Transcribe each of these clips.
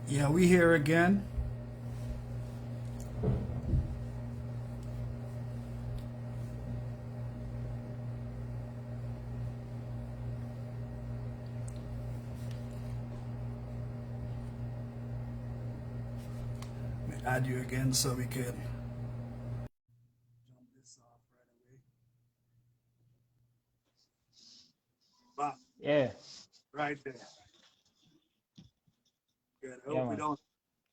Yeah, we here again. Let me add you again so we can jump this off right away. Bam, Yeah, right there. Good. I yeah, hope we man. don't.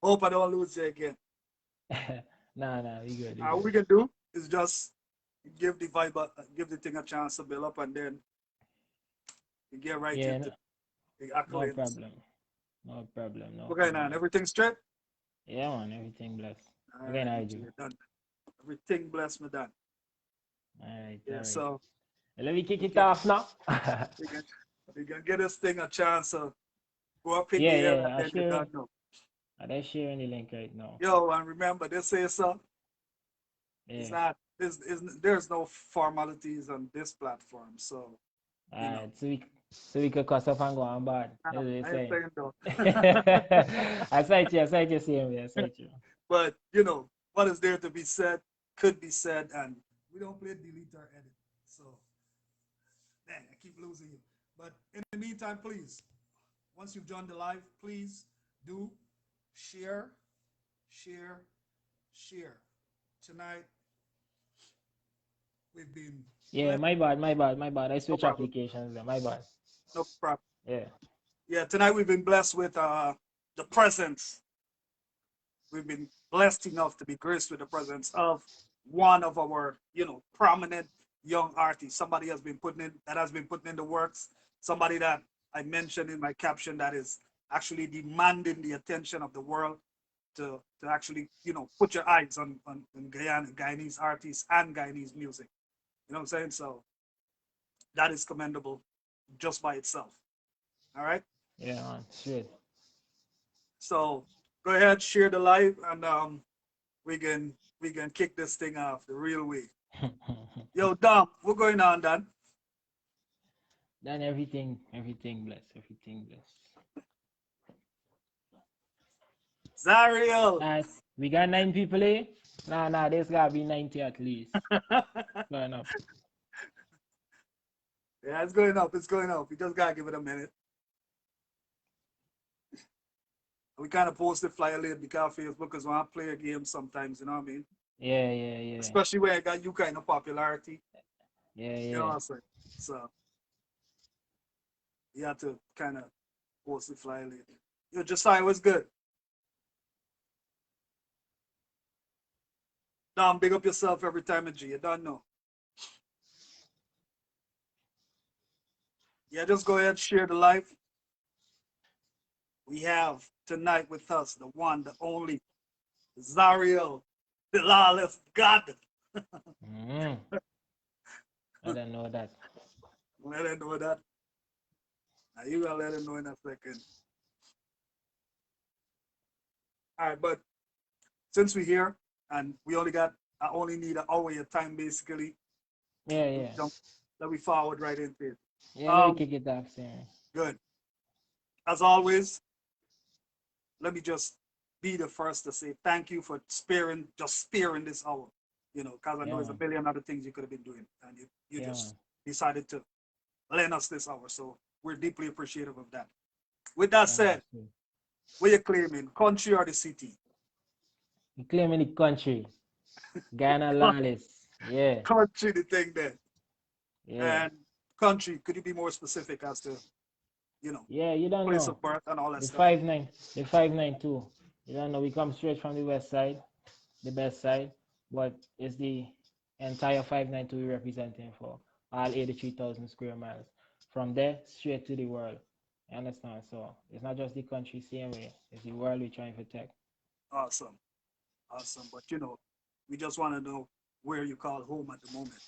Hope I don't lose you again. Nah, we good, we All good. we can do is just give the vibe, give the thing a chance to build up, and then we get right Yeah, into no, the no accolades. problem. No problem, no What's going on? problem. Everything straight? Yeah, man, everything blessed. All Again, right, I do. DJ, done. Everything blessed me done. All Yeah, right. so Let me kick we it can off now. we can we can get this thing a chance to go up in Yeah, the air, and yeah, then you don't know. I'm sharing the link right now. Yo, and remember, this is so it's Yeah. not there's no formalities on this platform, so you know. Alright, so we could cuss up and go on board. That's what you're I ain't saying. saying no. I sight you same way, I sight you. But you know, what is there to be said could be said, and we don't play delete or edit. So dang, I keep losing you. But in the meantime, please, once you've joined the live, please do share, share, share. Tonight we've been Yeah, blessed. my bad. I No switch problem. applications there, my bad. No problem. Yeah. Yeah, tonight we've been blessed with the presence. We've been blessed enough to be graced with the presence of one of our, prominent young artists. Somebody has been putting in the works. Somebody that I mentioned in my caption that is actually demanding the attention of the world to actually, put your eyes on Guyanese artists and Guyanese music. You know what I'm saying? So that is commendable just by itself. All right. Yeah, man. Straight. So go ahead, share the live, and we can we can kick this thing off the real way. Yo, Dom, what's going on, Dan? Then everything blessed, everything blessed. Zariel. Alright, we got 9 people here. Nah, there's gotta be 90 at least. Going up. Yeah, it's going up. It's going up. We just gotta give it a minute. We kind of post the flyer late because Facebook is when I play a game sometimes, you know what I mean? Yeah. Especially when I got you kind of popularity, Yeah, you know yeah. what I'm saying? So you have to kind of post the flyer late. Yo, Josiah was good. Dom, big up yourself every time, G. You don't know. Yeah, just go ahead, share the live. We have tonight with us the one, the only, Zariel, the lawless God. Mm, I don't know that. Let him know that. Now you gotta let him know in a second. All right, but since we're here and I only need an hour of time basically. Yeah, Let me yeah. jump, let me forward right into it. Yeah, let me Um, kick it off, sir. Good. As always, let me just be the first to say thank you for sparing this hour. Because I know Yeah, there's a man. billion other things you could have been doing, and you Yeah, just man. decided to lend us this hour. So we're deeply appreciative of that. With that Yeah, man. said, Straight. what you claiming, country or the city? You claiming the country. Ghana lawless. Yeah, Country, the thing there. yeah. And country, could you be more specific as to, Yeah, you don't place of know. birth and all that The stuff? 5'9", the 5'9" too. You don't know. We come straight from the west side, the best side, but it's the entire 5'9" we're representing for all 83,000 square miles. From there, straight to the world. You understand? So it's not just the country same way. It's the world we're trying to protect. Awesome. Awesome. But, we just want to know where you call home at the moment.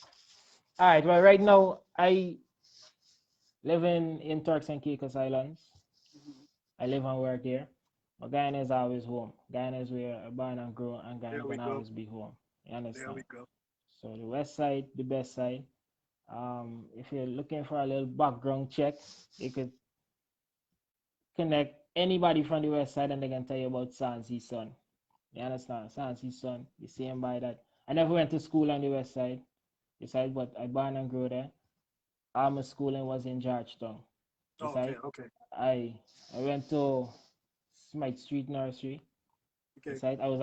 All right. Well, right now I live in Turks and Caicos Islands. Mhm. I live and work here. But Guyana is always home. Guyana is where I born and grow, and Guyana There we gonna go. always be home. You There we understand? go. So the west side, the best side. If you're looking for a little background check, you could connect anybody from the west side and they can tell you about Sansi son. You understand? Sansi son, the same by that. I never went to school on the west side, but I born and grew there. All my schooling was in Georgetown. You Okay, see, okay, I I went to Smite Street Nursery. You okay. see, I was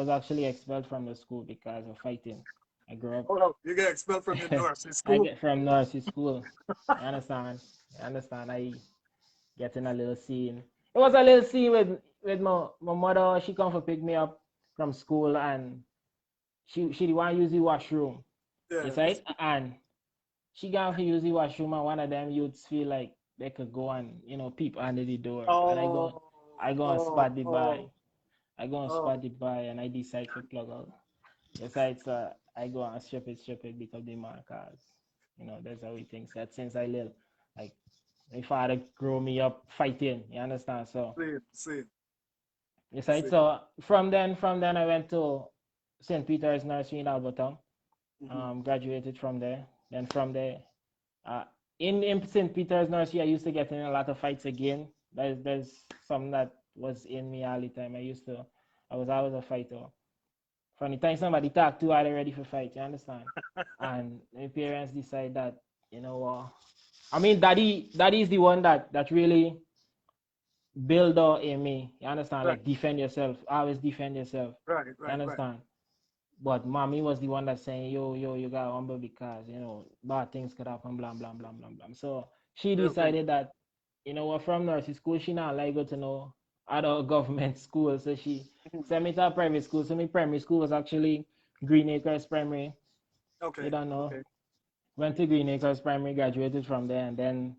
actually expelled from the school because of fighting. I grew up. Oh, no, you get expelled from your nursery I school. get from nursery school. You understand? You understand? I get in a little scene. It was a little scene with my mother. She come for pick me up from school and she the one use the washroom. You Yeah. see? And she gone for use the washroom and one of them youths feel like they could go and peep under the door. And Oh, I go and oh, spot the boy. oh, I go and oh. spot the boy and I decide to plug out. Besides, I go and strip it because the man cause that's how we think that since I little. Like my father grew me up fighting, you understand? So See, besides, see. so from then I went to St. Peter's Nursery in Alberton. Hmm. Graduated from there. Then from there, uh, in St. Peter's Nursery, I used to get in a lot of fights again. There's some that was in me all the time. I was always a fighter. From the time somebody talk to, I ready for fight. You understand? And my parents decide that I mean, daddy is the one that really build up in me. You understand? Right, Like defend yourself. Always defend yourself. right, You right, right. understand? But mommy was the one that's saying, yo, you got humble because bad things could happen, blah blah blah blah blah. So she Okay. decided that, from nursery school, she not like go to no other government school. So she Mhm. sent me to a private school. So my primary school was actually Green Acres Primary. You Okay, don't know. okay. Went to Green Acres Primary, graduated from there, and then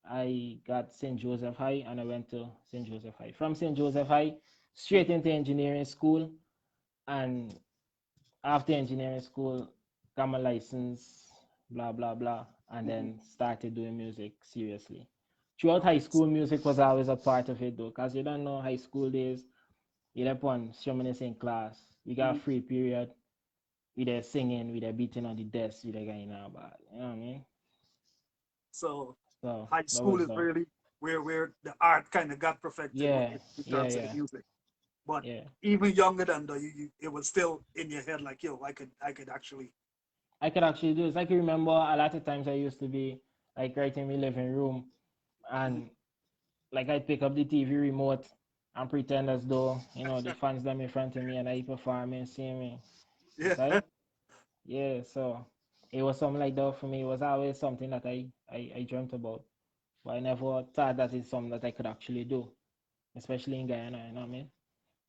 I got St. Joseph High and I went to St. Joseph High. From St. Joseph High, straight into engineering school. And after engineering school, got my license, blah, blah, blah. And Hmm. then started doing music seriously. Throughout high Okay. school, music was always a part of it though, because you don't know high school days, you're up on strumming in class, we got Mhm. a free period, we there singing, we there beating on the desk, we there getting out bad. You know what I mean? So So high that school was is the really where the art kind of got perfected yeah, in yeah, terms of the yeah, music. But yeah. even younger than that, it was still in your head like, yo, I could actually. I could actually do this. I can remember a lot of times I used to be like right in my living room Mhm. and like I'd pick up the TV remote and pretend as though, the fans them in front of me and I perform and see me. Yes, Yeah. I yeah, so it was something like that for me. It was always something that I dreamt about. But I never thought that it's something that I could actually do, especially in Guyana, you know what I mean?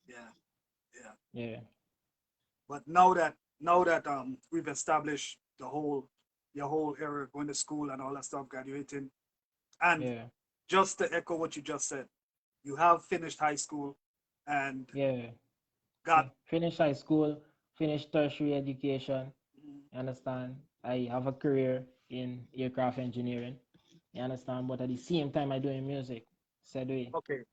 Yeah, yeah. Yeah, But now that we've established your whole era going to school and all that stuff, graduating, and yeah, just to echo what you just said, you have finished high school and yeah. got. Finish high school, finish tertiary education, Mhm. you understand? I have a career in aircraft engineering. You understand? But at the same time, I doing music. Said way. Okay.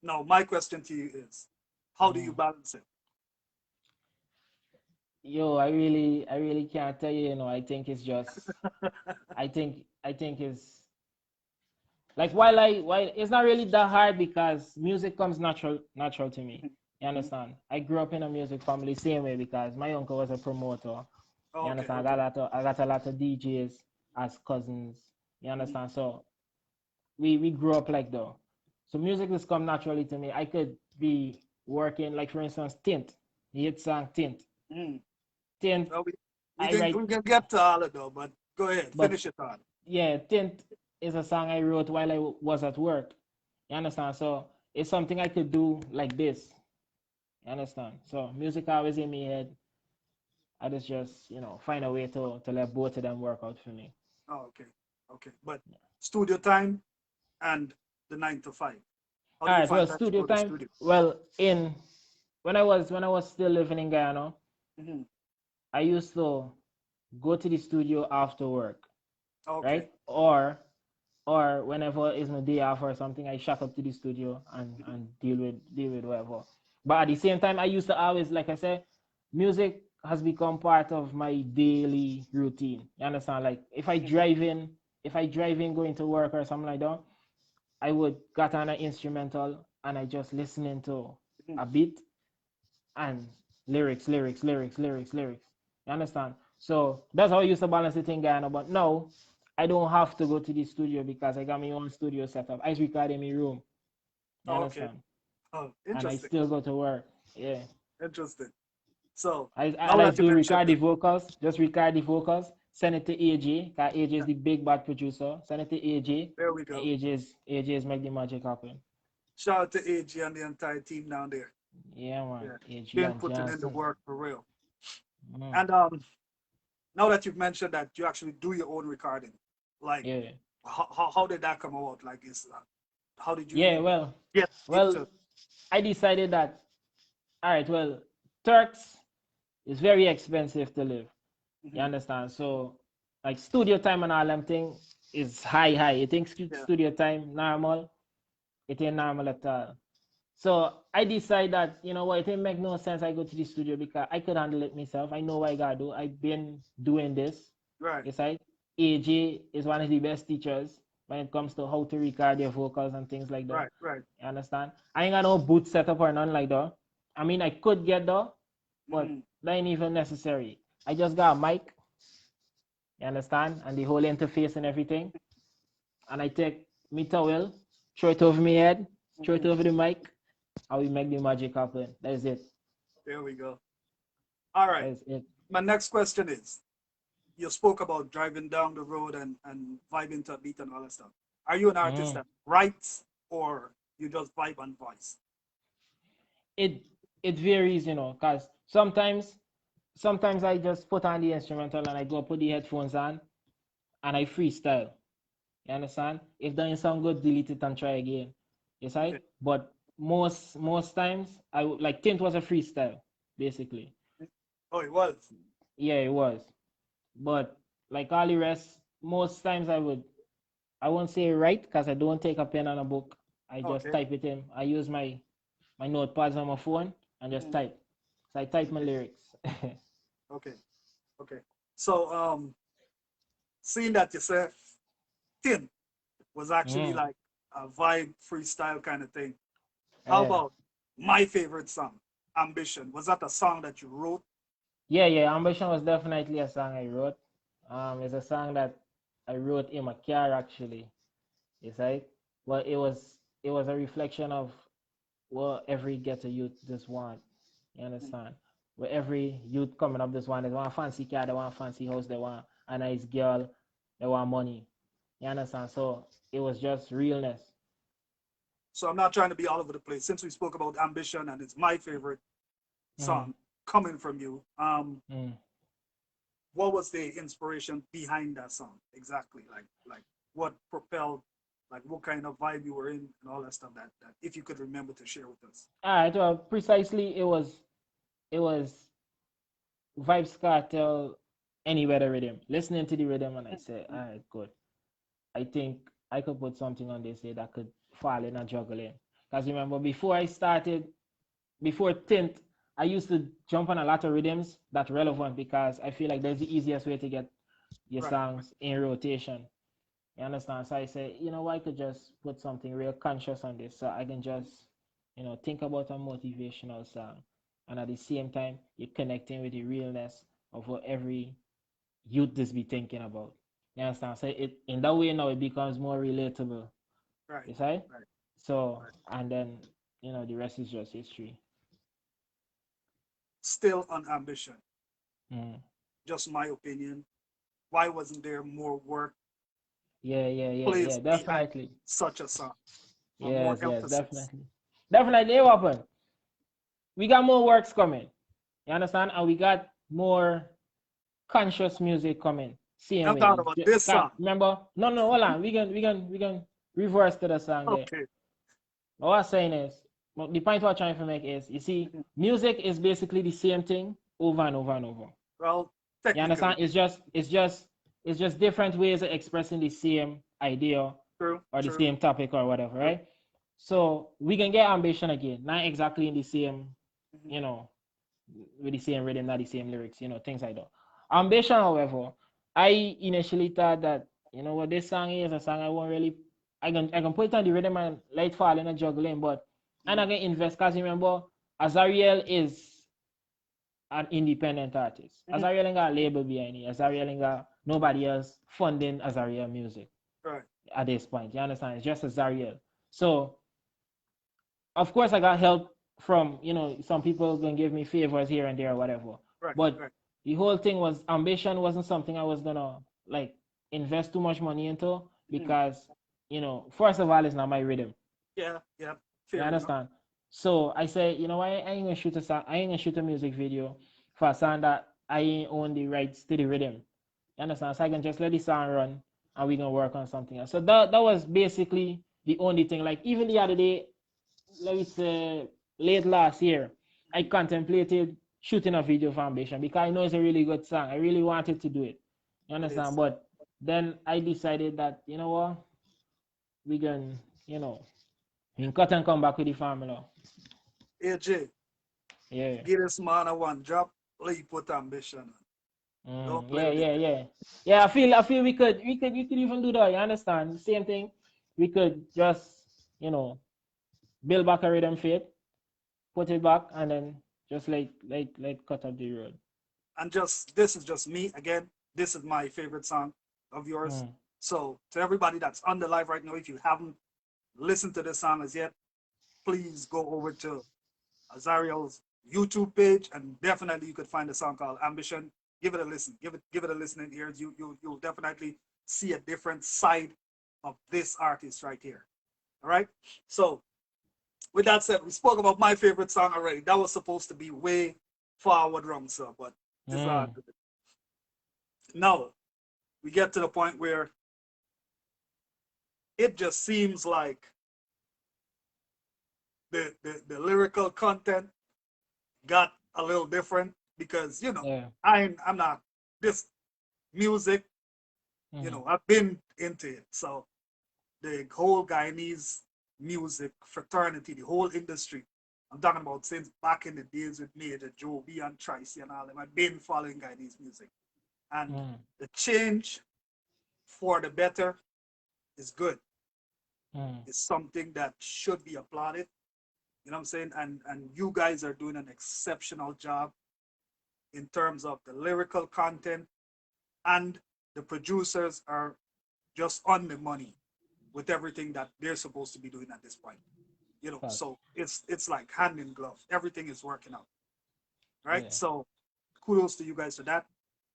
Now my question to you is, how do you Mm. balance it? Yo, I really can't tell you. I think it's just. I think it's like while it's not really that hard because music comes natural to me. Mhm. You Mhm. understand? I grew up in a music family same way because my uncle was a promoter. You Okay, understand? okay. I got a lot of DJs as cousins. You Mhm. understand? So we grew up like that. So music has come naturally to me. I could be working like for instance Tint, the hit song Tint. Mhm. Tint, Well, we I can write we can get to all of them, but go ahead, but finish it on. yeah, Tint is a song I wrote while I was at work. You understand? So it's something I could do like this. You understand? So music always in my head. I just find a way to let both of them work out for me. Oh, okay, okay. But studio time and the 9 to 5. How do All you right. Well, find that to studio go to time. studio? Well, in when I was still living in Guyana, Hmm. I used to go to the studio after work, Okay. right? Or whenever it's my day off or something, I shut up to the studio Mhm. and deal with whatever. But at the same time, I used to always, like I said, music has become part of my daily routine. You understand? Like if I drive in going to work or something like that, I would got on an instrumental and I just listening to Mhm. a beat and lyrics, lyrics, lyrics, lyrics, lyrics. You understand? So that's how I used to balance the thing, Guyana. But now I don't have to go to the studio because I got my own studio set up. I record in my room. You Oh, okay. understand? Oh, And I interesting. still go to work. Yeah. Interesting. So I now like that you to mentioned record the that, vocals, just record the vocals, send it to AJ, because AJ yeah, is the big bad producer. Send it to AJ, there we and go. AJ is make the magic happen. Shout out to AG and the entire team down there. Yeah, man. Yeah, AJ been and putting in the Johnson. work for real. Mm. And now that you've mentioned that you actually do your own recording, like Yeah. how did that come about? Like, is how did you Yeah, well, get well, into? I decided that, all right, well, Turks is very expensive to live. You Mhm. understand? So, like, studio time and all them thing is high, high. You think Yeah, studio time normal? It ain't normal at all. So I decide that, you know what, it didn't make no sense I go to the studio because I could handle it myself. I know what I gotta do. I've been doing this. right, Yes, I AJ is one of the best teachers when it comes to how to record your vocals and things like that. right, right. You understand? I ain't got no boot setup or none like that. I mean I could get that, but Mhm. that ain't even necessary. I just got a mic, you understand, and the whole interface and everything. And I take me towel, throw it over my head, throw it Mhm. over the mic, and we make the magic happen. That's it. There we go. All right. That's it. My next question is: you spoke about driving down the road and vibing to a beat and all that stuff. Are you an artist Mm. that writes or you just vibe and voice? It it varies, you know, cause sometimes I just put on the instrumental and I go put the headphones on and I freestyle. You understand? If that doesn't sound good, delete it and try again. Yes, I. Okay. But most times I would like Tint was a freestyle, basically. Oh, it was. Yeah, it was. But like all the rest, most times I won't say write because I don't take a pen and a book. I just Okay. type it in. I use my notepads on my phone and just Mhm. type. So I type my Okay. lyrics. Okay. Okay. So seeing that you said Thin was actually Mm. like a vibe freestyle kind of thing. How Yeah. about my favorite song, Ambition? Was that a song that you wrote? Yeah. Ambition was definitely a song I wrote. It's a song that I wrote in my car actually. It's like, well, it was a reflection of what every ghetto youth just want. You Mhm. understand? Where every youth coming up just want, they want a fancy car, they want a fancy house, they want a nice girl, they want money. You understand? So it was just realness. So I'm not trying to be all over the place. Since we spoke about Ambition and it's my favorite Mm, song coming from you, mm. what was the inspiration behind that song exactly? Like what propelled, like what kind of vibe you were in and all that stuff that if you could remember to share with us. All right, well, precisely it was Vibes Cartel anywhere the rhythm. Listening to the rhythm and I say, all right, good. I think I could put something on this here that could fall in and juggle in. Because remember, before Tint, I used to jump on a lot of rhythms that relevant because I feel like that's the easiest way to get your Right. songs in rotation. You understand? So I say, you know what, I could just put something real conscious on this so I can just, think about a motivational song. And at the same time, you're connecting with the realness of what every youth just be thinking about. You understand? So it in that way now it becomes more relatable. Right. You see? Right. So Right. and then the rest is just history. Still on Ambition. Mm. Just my opinion. Why wasn't there more work Yeah, placed behind definitely. such a song or more Yes, emphasis? definitely. Definitely it happen. We got more works coming. You understand? And we got more conscious music coming. Same I'm talking way. about this song. Remember? No, hold on. We can reverse to the song there. Okay. What I'm saying is, well, the point we're trying to make is, you see, Mhm. music is basically the same thing over and over and over. Well, You understand? technically, It's just different ways of expressing the same idea true, or the true, same topic or whatever, true. right? So we can get ambition again, not exactly in the same, Mhm. you know, with the same rhythm, not the same lyrics, things like that. Ambition, however, I initially thought that, what this song is a song I won't really I can put it on the rhythm and let it fall in a juggling, but I'm not gonna invest because remember, Azariel is an independent artist. Azariel ain't got a label behind it. Azariel ain't got nobody else funding Azariel music Right. at this point. You understand? It's just Azariel. So of course I got help from, some people gonna give me favors here and there or whatever. Right. But Right. the whole thing was ambition wasn't something I was gonna like invest too much money into because first of all it's not my rhythm. Yeah. Yeah. You Fair enough. understand? So I say, I ain't gonna shoot a song, I ain't gonna shoot a music video for a song that I ain't own the rights to the rhythm. You understand? So I can just let the song run and we can work on something else. So that was basically the only thing. Like even the other day, let me say late last year, I contemplated shooting a video for Ambition because I know it's a really good song. I really wanted to do it. You It understand? is. But then I decided that, you know what, we can, we can cut and come back with the formula. AJ, Yeah. give this man a one drop. Let you put ambition. Don't play Yeah, with it. yeah, yeah. Yeah, I feel we could even do that, you understand? Same thing. We could just, build back a rhythm fit, put it back, and then just like cut up the road. And just this is just me again. This is my favorite song of yours. Mm. So to everybody that's on the live right now, if you haven't listened to this song as yet, please go over to Azariel's YouTube page and definitely you could find a song called Ambition. Give it a listen. Give it a listen in ears. You'll definitely see a different side of this artist right here. All right. So with that said, we spoke about my favorite song already. That was supposed to be way forward wrong, sir, but it's Mm. now we get to the point where it just seems like the lyrical content got a little different because Yeah. I'm not this music, Mm. I've been into it. So the whole Guyanese music fraternity, the whole industry, I'm talking about since back in the days with Major Joe B and Tracy and all them, I've been following Guyanese music. And Mm. the change for the better is good. Mm. It's something that should be applauded. You know what I'm saying? And you guys are doing an exceptional job in terms of the lyrical content, and the producers are just on the money with everything that they're supposed to be doing at this point. Facts. So it's like hand in glove. Everything is working out. Right? Yeah. So kudos to you guys for that.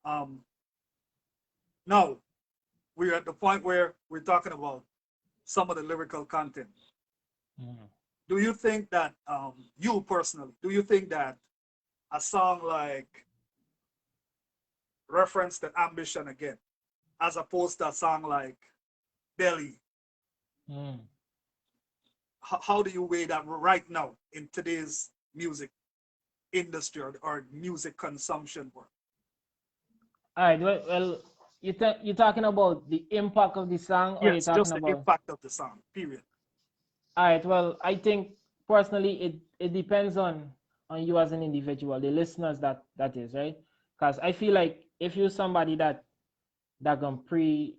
Um Now we're at the point where we're talking about some of the lyrical content. Mm. Do you think that you personally, do you think that a song like Reference to Ambition again, as opposed to a song like Belly, Mm. how do you weigh that right now in today's music industry or music consumption world? All right. Well, you're talking about the impact of the song, or you're Yes, talking just the about? impact of the song, period. All right. Well, I think personally, it depends on you as an individual, the listeners that is right. Because I feel like if you're somebody that can pre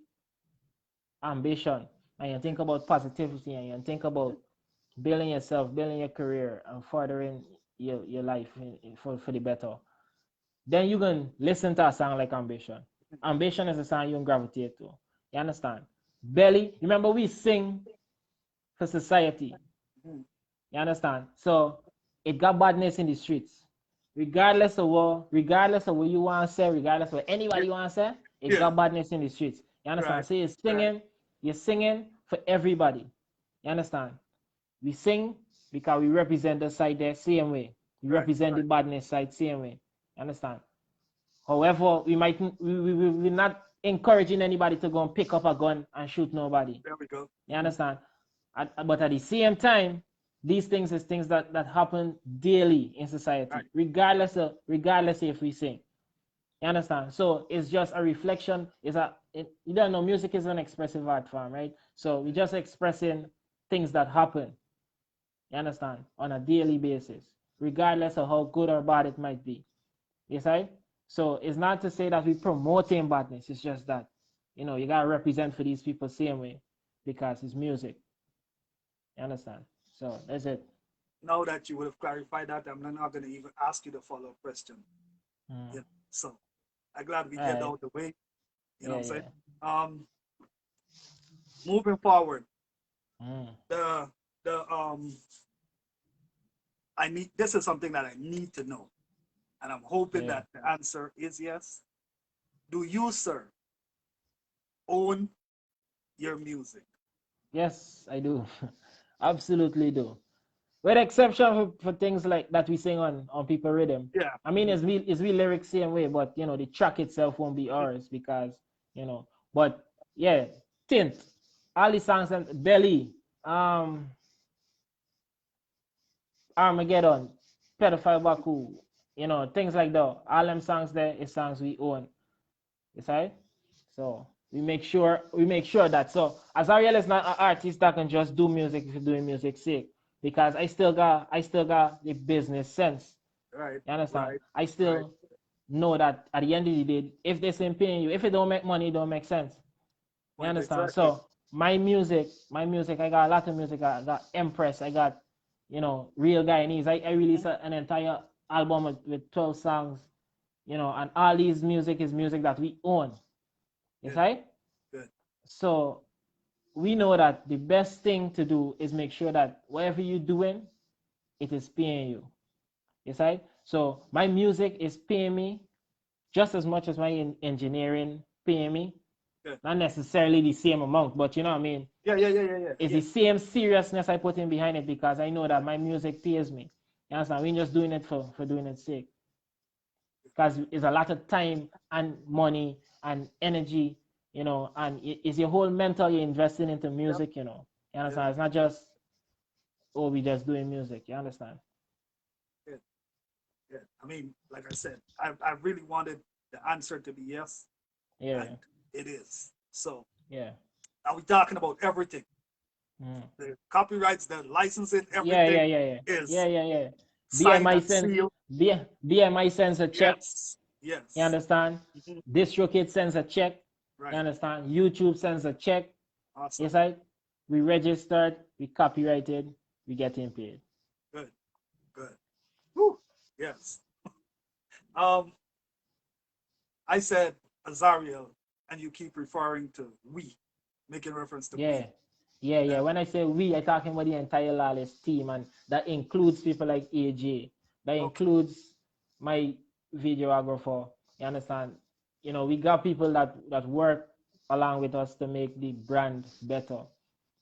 ambition and you think about positivity and you think about building yourself, building your career, and furthering your life for the better, then you can listen to a song like Ambition. Ambition is a song you can gravitate to. You understand? Belly, remember we sing for society. Mhm. You understand? So it got badness in the streets. Regardless of what you want to say, regardless of what Yeah, anybody want to say, it yeah, got badness in the streets. You understand? right, So right, you're singing for everybody. You understand? We sing because we represent the side there same way. We right, represent the right, badness side same way. You understand? However, we're not encouraging anybody to go and pick up a gun and shoot nobody. there we go. You understand? But at the same time, these things is things that happen daily in Right, society, regardless if we sing. You understand? So it's just a reflection. You don't know, music is an expressive art form, right? So we're just expressing things that happen. You understand? On a daily basis, regardless of how good or bad it might be. Yes, right? So it's not to say that we promoting badness. It's just that, you gotta represent for these people same way. because it's music. You understand? So that's it. Now that you would have clarified that, I'm not going to even ask you the follow-up question. Yeah. So I'm glad we get Alright. out the way. You know Yeah, what I'm saying? yeah. Moving forward, Mm. the I need this is something that I need to know, and I'm hoping Yeah. that the answer is yes. Do you, sir, own your music? Yes, I do. Absolutely do. With exception for things like that we sing on People Rhythm. Yeah. I mean, it's we lyrics same way, but the track itself won't be ours because But yeah, Tint, all the songs and Belly, um, Armageddon, Pedophile Baku, things like that. All them songs there is songs we own. You see? So we make sure that Azariel is not an artist that can just do music if you're doing music sick. Because I still got the business sense. Right. You understand? Right. I Right. still know that at the end of the day, if they're saying paying you, if it don't make money, it don't make sense. You Point understand? exactly. So my music, I got a lot of music. I got Empress, I got Real Guyanese. I released an entire album with 12 songs, and all these music is music that we own. You Good. see? Good. So we know that the best thing to do is make sure that whatever you're doing, it is paying you. You see? So my music is paying me just as much as my engineering paying me. Good. Not necessarily the same amount, but you know what I mean? Yeah. Yeah. Yeah. Yeah. Yeah. It's Yeah. the same seriousness I put in behind it because I know that my music pays me. You understand? We're just doing it for doing its sake. Because it's a lot of time and money and energy, and it's your whole mental you're investing into Yep. music. You Yep. understand? It's not just, oh, we just doing music. You understand? Good. Good. I mean, like I said, I really wanted the answer to be yes, Yeah, and it is. So yeah. are we talking about everything? Mm. The copyrights, the licensing, Yeah, yeah, everything yeah, yeah. Yeah, is yeah, yeah. signed BMI and sends sealed. BMI sends a check. Yes. You Yes. understand? Mhm. DistroKid sends a check. You Right. understand? YouTube sends a check. Awesome. Yes, we registered, we copyrighted, we getting paid. Good. Good. Whew. Yes. Um, I said Azariel, and you keep referring to we, making reference to Yeah. we. Yeah, yeah. Uh, When I say we, I talking about the entire Lawless team, and that includes people like AJ. That okay. includes my videographer. You understand? We got people that work along with us to make the brand better.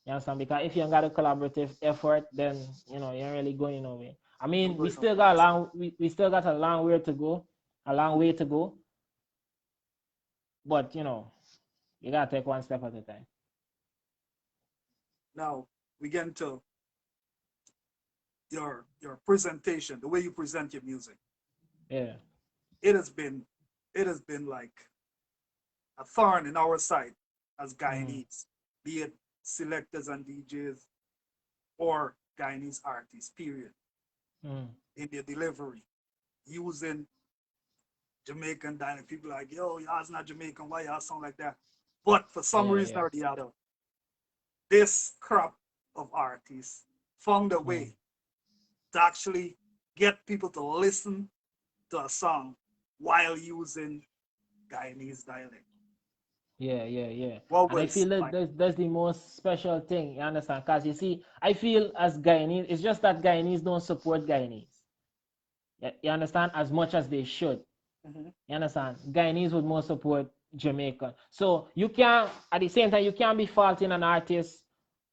You understand? Because if you ain't got a collaborative effort, then you ain't really going nowhere. I I'm mean, we going still nowhere. got a long we still got a long way to go, a long way to go. But you gotta take one step at a time. Now we get into your presentation, the way you present your music. Yeah. It has been it has been like a thorn in our side as Mm, Guyanese, be it selectors and DJs or Guyanese artists, period, mm, in their delivery, using Jamaican dialect. People are like, yo, y'all's not Jamaican, why y'all sound like that? But for some yeah, reason yeah. or the other, this crop of artists found a Mm, way to actually get people to listen to a song while using Guyanese dialect. yeah, yeah, yeah. What And I was feel that like, that's the most special thing, you understand? Because you see, I feel as Guyanese, it's just that Guyanese don't support Guyanese. You understand? As much as they should. mhm, You understand? Guyanese would more support Jamaica. So you can't, at the same time, you can't be faulting an artist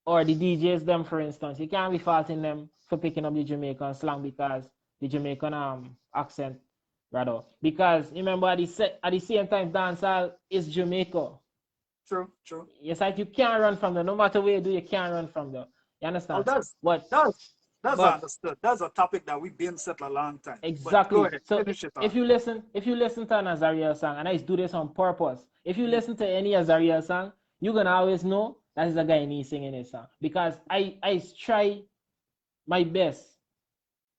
or the DJs them, for instance. You can't be faulting them for picking up the Jamaican slang because the Jamaican accent, rather. Because remember, at the same time, dancehall is Jamaica. true, true. Yes, like you can't run from them. No matter what you do, you can't run from them. You Oh, understand? that's But that's that's but understood. That's a topic that we've been set a long time. But go exactly. ahead, So finish it if off. you listen to an Azariel song, and I do this on purpose, if you Mhm. listen to any Azariel song, you're gonna always know that is a Guyanese singing a song because I try my best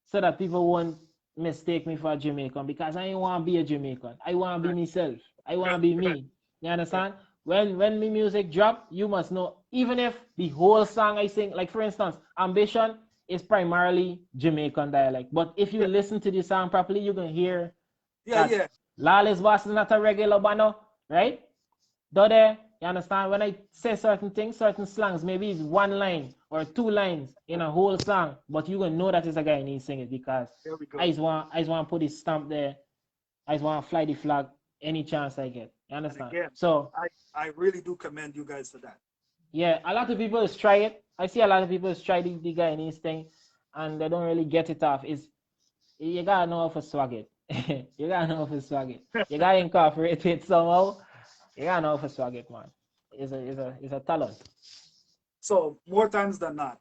so that people won't mistake me for a Jamaican because I ain't want to be a Jamaican. I want to be Right. myself. I want to Good, be good, me. You good. understand? when me music drop, you must know, even if the whole song I sing, like for instance, Ambition is primarily Jamaican dialect. But if you Yeah, listen to the song properly, you can hear yeah, that yeah. Lawless Boss is not a regular bano, right? Though there, you understand? When I say certain things, certain slangs, maybe it's one line or two lines in a whole song, but you gonna know that it's a guy and sing it because There we I go. just want to put his stamp there. I just want to fly the flag any chance I get. You And understand? again, So I really do commend you guys for that. yeah, a lot of people is try it. I see a lot of people is try the guy and his thing, and they don't really get it off. Is you gotta know how to swag it. You gotta know how to swag it. You gotta incorporate it somehow. You gotta know how to swag it, man. It's a talent. So more times than not,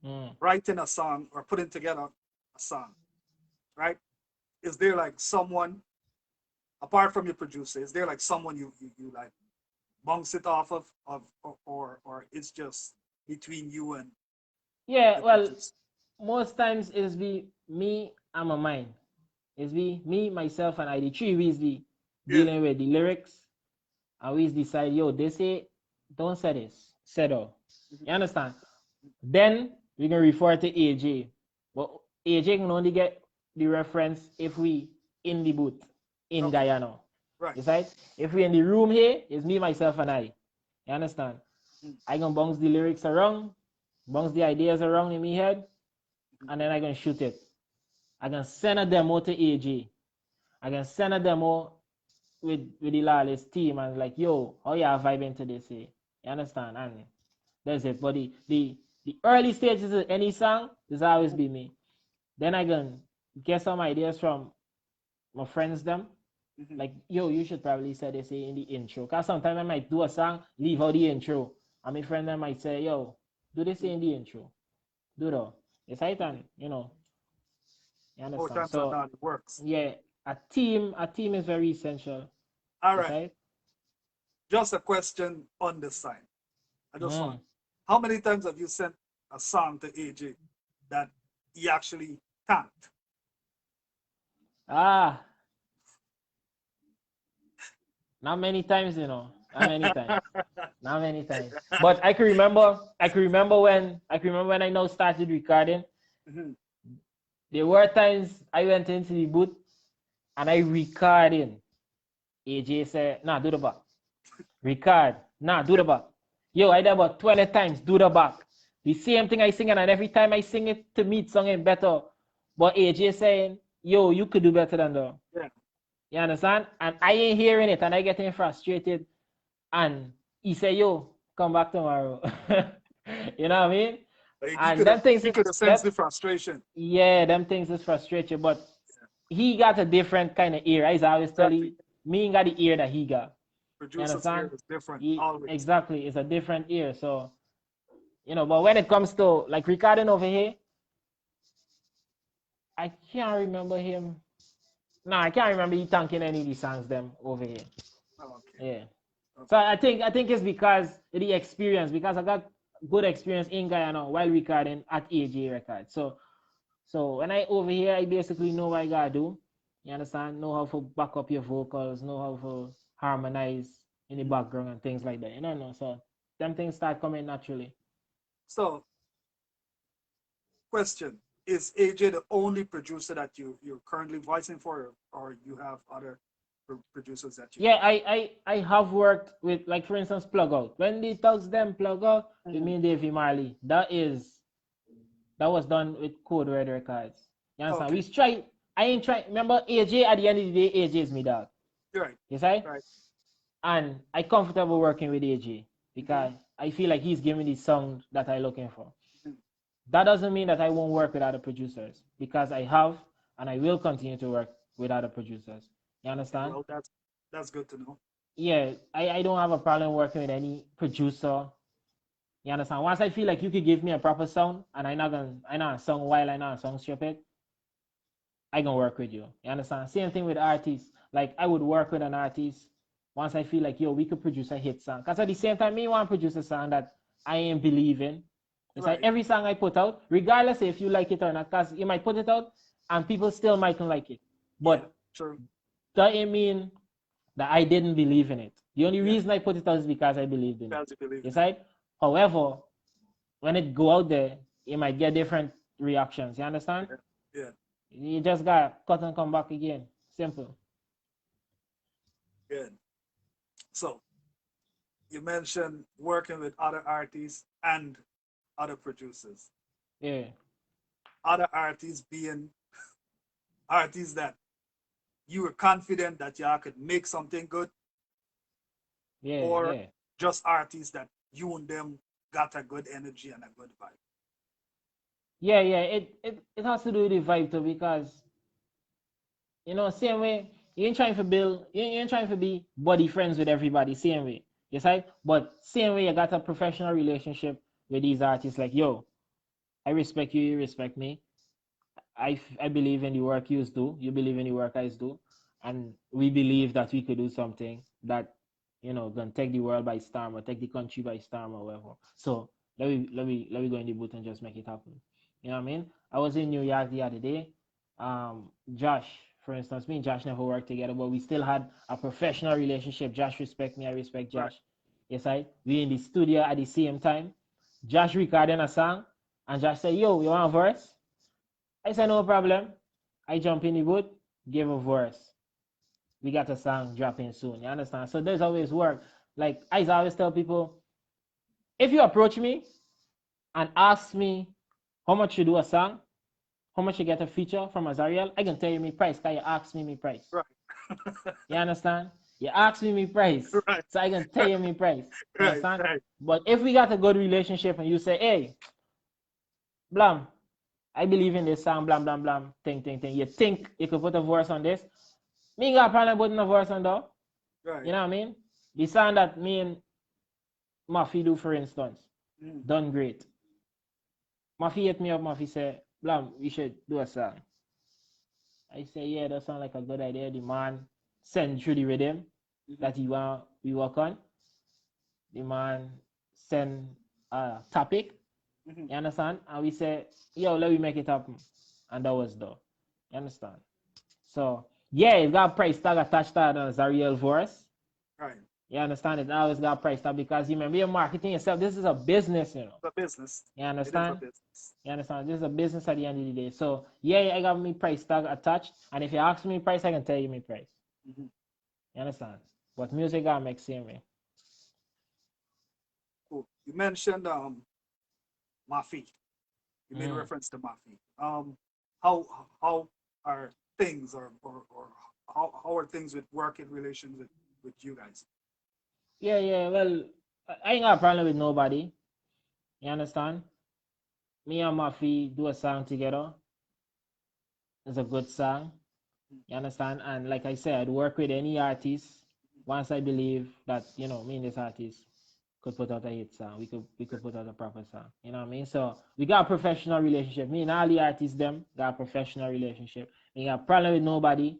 Mm. writing a song or putting together a song, right? Is there like someone apart from your producer? Is there like someone you like bounce it off of or it's just between you and Yeah, the well, producer? most times it's be me and my mind. It's be me, myself, and I. The three ways be Yeah. dealing with the lyrics, and we decide, yo, they say, don't say this, settle. Mhm. You understand? Then we can refer to AJ. But AJ can only get the reference if we in the booth in Okay. Guyana. Right. You see? If we in the room here, it's me, myself, and I. You understand? Mhm. I can bounce the lyrics around, bounce the ideas around in my head, Mhm. and then I can shoot it. I can send a demo to AJ. I can send a demo with the Lwlss team and like, yo, how you are vibing to this? You understand? And that's it. But the early stages of any song is always be me. Then I can get some ideas from my friends them. Mhm. Like, yo, you should probably say this in the intro. Cause sometimes I might do a song, leave out the intro. And my friend them might say, yo, do this Mhm. in the intro. Do that. It's right Mhm. and you More understand. times than So not, it works. yeah, a team is very essential. All It's right. right. Just a question on this side. I just want, Mm. how many times have you sent a song to AJ that he actually tanked? Ah, not many times, Not many times. Not many times. But I can remember when I now started recording. Mhm. There were times I went into the booth and I recording. AJ said, nah, do the back. Record. Nah, do the back. Yo, I did about 20 times, do the back. The same thing I sing, and every time I sing it to me, it's singing better. But AJ saying, yo, you could do better than that. Yeah. You understand? And I ain't hearing it, and I getting frustrated. And he said, yo, come back tomorrow. You know what I mean? Like And them things he is could have sensed that the frustration. yeah, them things is frustrating, but he got a different kind of ear. I always tell Exactly. you, me ain't got the ear that he got. You Producer's ear understand? is different He always. exactly it's a different ear. So, but when it comes to like recording over here, I can't remember him. No, I can't remember he thanking any of the songs them over here. Oh, okay. Yeah. So Okay. I think it's because the experience, because I got good experience in Guyana while recording at AJ Records. So when I over here, I basically know what I gotta do. You understand? Know how to back up your vocals, know how to harmonize in the Mhm. background and things like that. No. So them things start coming naturally. So, question: is AJ the only producer that you're currently voicing for, or you have other producers that you? Yeah, I have worked with, like, for instance, Plug Out. When the thugs them Plug Out with Mhm. me and Davey Marley, that was done with Code Red Records. You understand? Okay. We try. I ain't trying. Remember, AJ at the end of the day, AJ is me dog. You're right. You see? Right. And I comfortable working with AJ Mhm. because I feel like he's giving me the sound that I looking for. Mhm. That doesn't mean that I won't work with other producers because I have and I will continue to work with other producers. You understand? Well, that's good to know. Yeah, I don't have a problem working with any producer. You understand? Once I feel like you could give me a proper sound and I not song while I not song stupid, I can work with you. You understand? Same thing with artists. Like I would work with an artist once I feel like, yo, we could produce a hit song. Cause at the same time, me want to produce a song that I ain't believing. It's like Right. every song I put out, regardless if you like it or not, cause you might put it out and people still mightn't like it. Yeah. But True. that ain't mean that I didn't believe in it. The only Yeah. reason I put it out is because I believed in it. Because you believe You in see? However, when it go out there, you might get different reactions. You understand? it. Yeah. You just gotta cut and come back again. Simple. Good. So you mentioned working with other artists and other producers. Yeah. Other artists being artists that you were confident that y'all could make something good, Yeah. or Yeah. just artists that you and them got a good energy and a good vibe. Yeah. Yeah. It has to do with the vibe too, because same way you ain't trying to build, you ain't trying to be buddy friends with everybody. Same way, you see? But same way you got a professional relationship with these artists. Like, yo, I respect you, you respect me. I believe in the work you do, you believe in the work I do, and we believe that we could do something that gonna take the world by storm or take the country by storm or whatever. So let me go in the booth and just make it happen. You know what I mean? I was in New York the other day. Josh, for instance, me and Josh never worked together, but we still had a professional relationship. Josh respect me, I respect Right. Josh. Yes, we in the studio at the same time. Josh recording a song, and Josh said, "Yo, you want a verse?" I said, no problem. I jump in the booth, give a verse. We got a song dropping soon. You understand? So there's always work. Like I always tell people, if you approach me and ask me how much you do a song, how much you get a feature from Azariel, I can tell you my price, because you ask me my price. Right. You understand? You ask me my price. Right. So I can tell you my price. You Right. understand? Right. But if we got a good relationship and you say, hey, Blam, I believe in this song, blam, blam, blam, thing. You think you could put a verse on this? Me ain't got a problem putting a verse on though. Right. You know what I mean? The song that me and Mafi do, for instance, Mm. done great. Mafi hit me up, Mafi said, Blam, we should do a song. I say, yeah, that sounds like a good idea. The man send through the rhythm that he want we work on. The man send a topic. You understand? And we say, yo, let me make it happen. And that was done. You understand? So yeah, it's got a price tag attached to the Azariel verse. Right. You understand? It always got a price tag, because you remember you're marketing yourself. This is a business, It's a business. You It is a understand? business. You understand? This is a business at the end of the day. So yeah, I got me price tag attached. And if you ask me price, I can tell you my price. You understand? But music gotta make same way. Cool. You mentioned Mafi. You made reference to Mafi. How are things, or how are things with working relations with you guys? Yeah. Well, I ain't got a problem with nobody. You understand? Me and Mafi do a song together. It's a good song. You understand? And like I said, I'd work with any artist once I believe that, me and this artist could put out a hit song. We could put out a proper song. You know what I mean? So we got a professional relationship. Me and all the artists them got a professional relationship. We got a problem with nobody.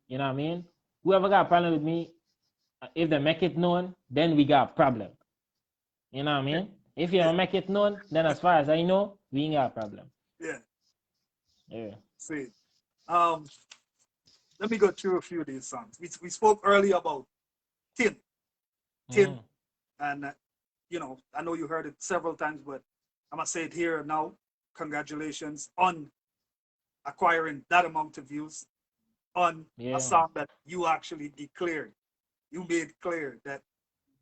You know what I mean? Whoever got a problem with me, if they make it known, then we got a problem. You know what I mean? If you don't make it known, then as far as I know, we ain't got a problem. Yeah. Yeah. See. Let me go through a few of these songs. We spoke earlier about Tint. Tint. And I know you heard it several times, but I'm gonna say it here now. Congratulations on acquiring that amount of views on a song that you actually declared. You made clear that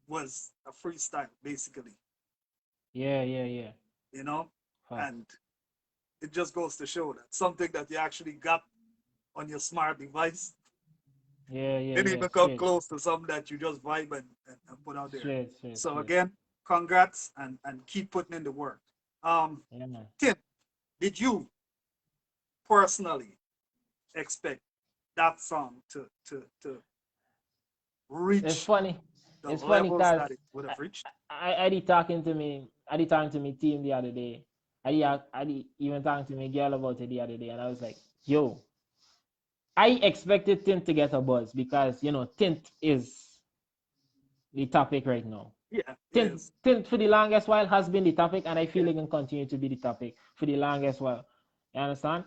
was a freestyle, basically. Yeah. And it just goes to show that something that you actually got on your smart device. Yeah. Didn't even come close to something that you just vibe and put out there. So again, congrats and keep putting in the work. Tim, did you personally expect that song to reach it's funny levels that it would have reached? I did talking to me team the other day. I did even talking to me girl about it the other day, and I was like, yo, I expected Tint to get a buzz, because Tint is the topic right now. Yeah. Tint for the longest while has been the topic, and I feel it can continue to be the topic for the longest while. You understand?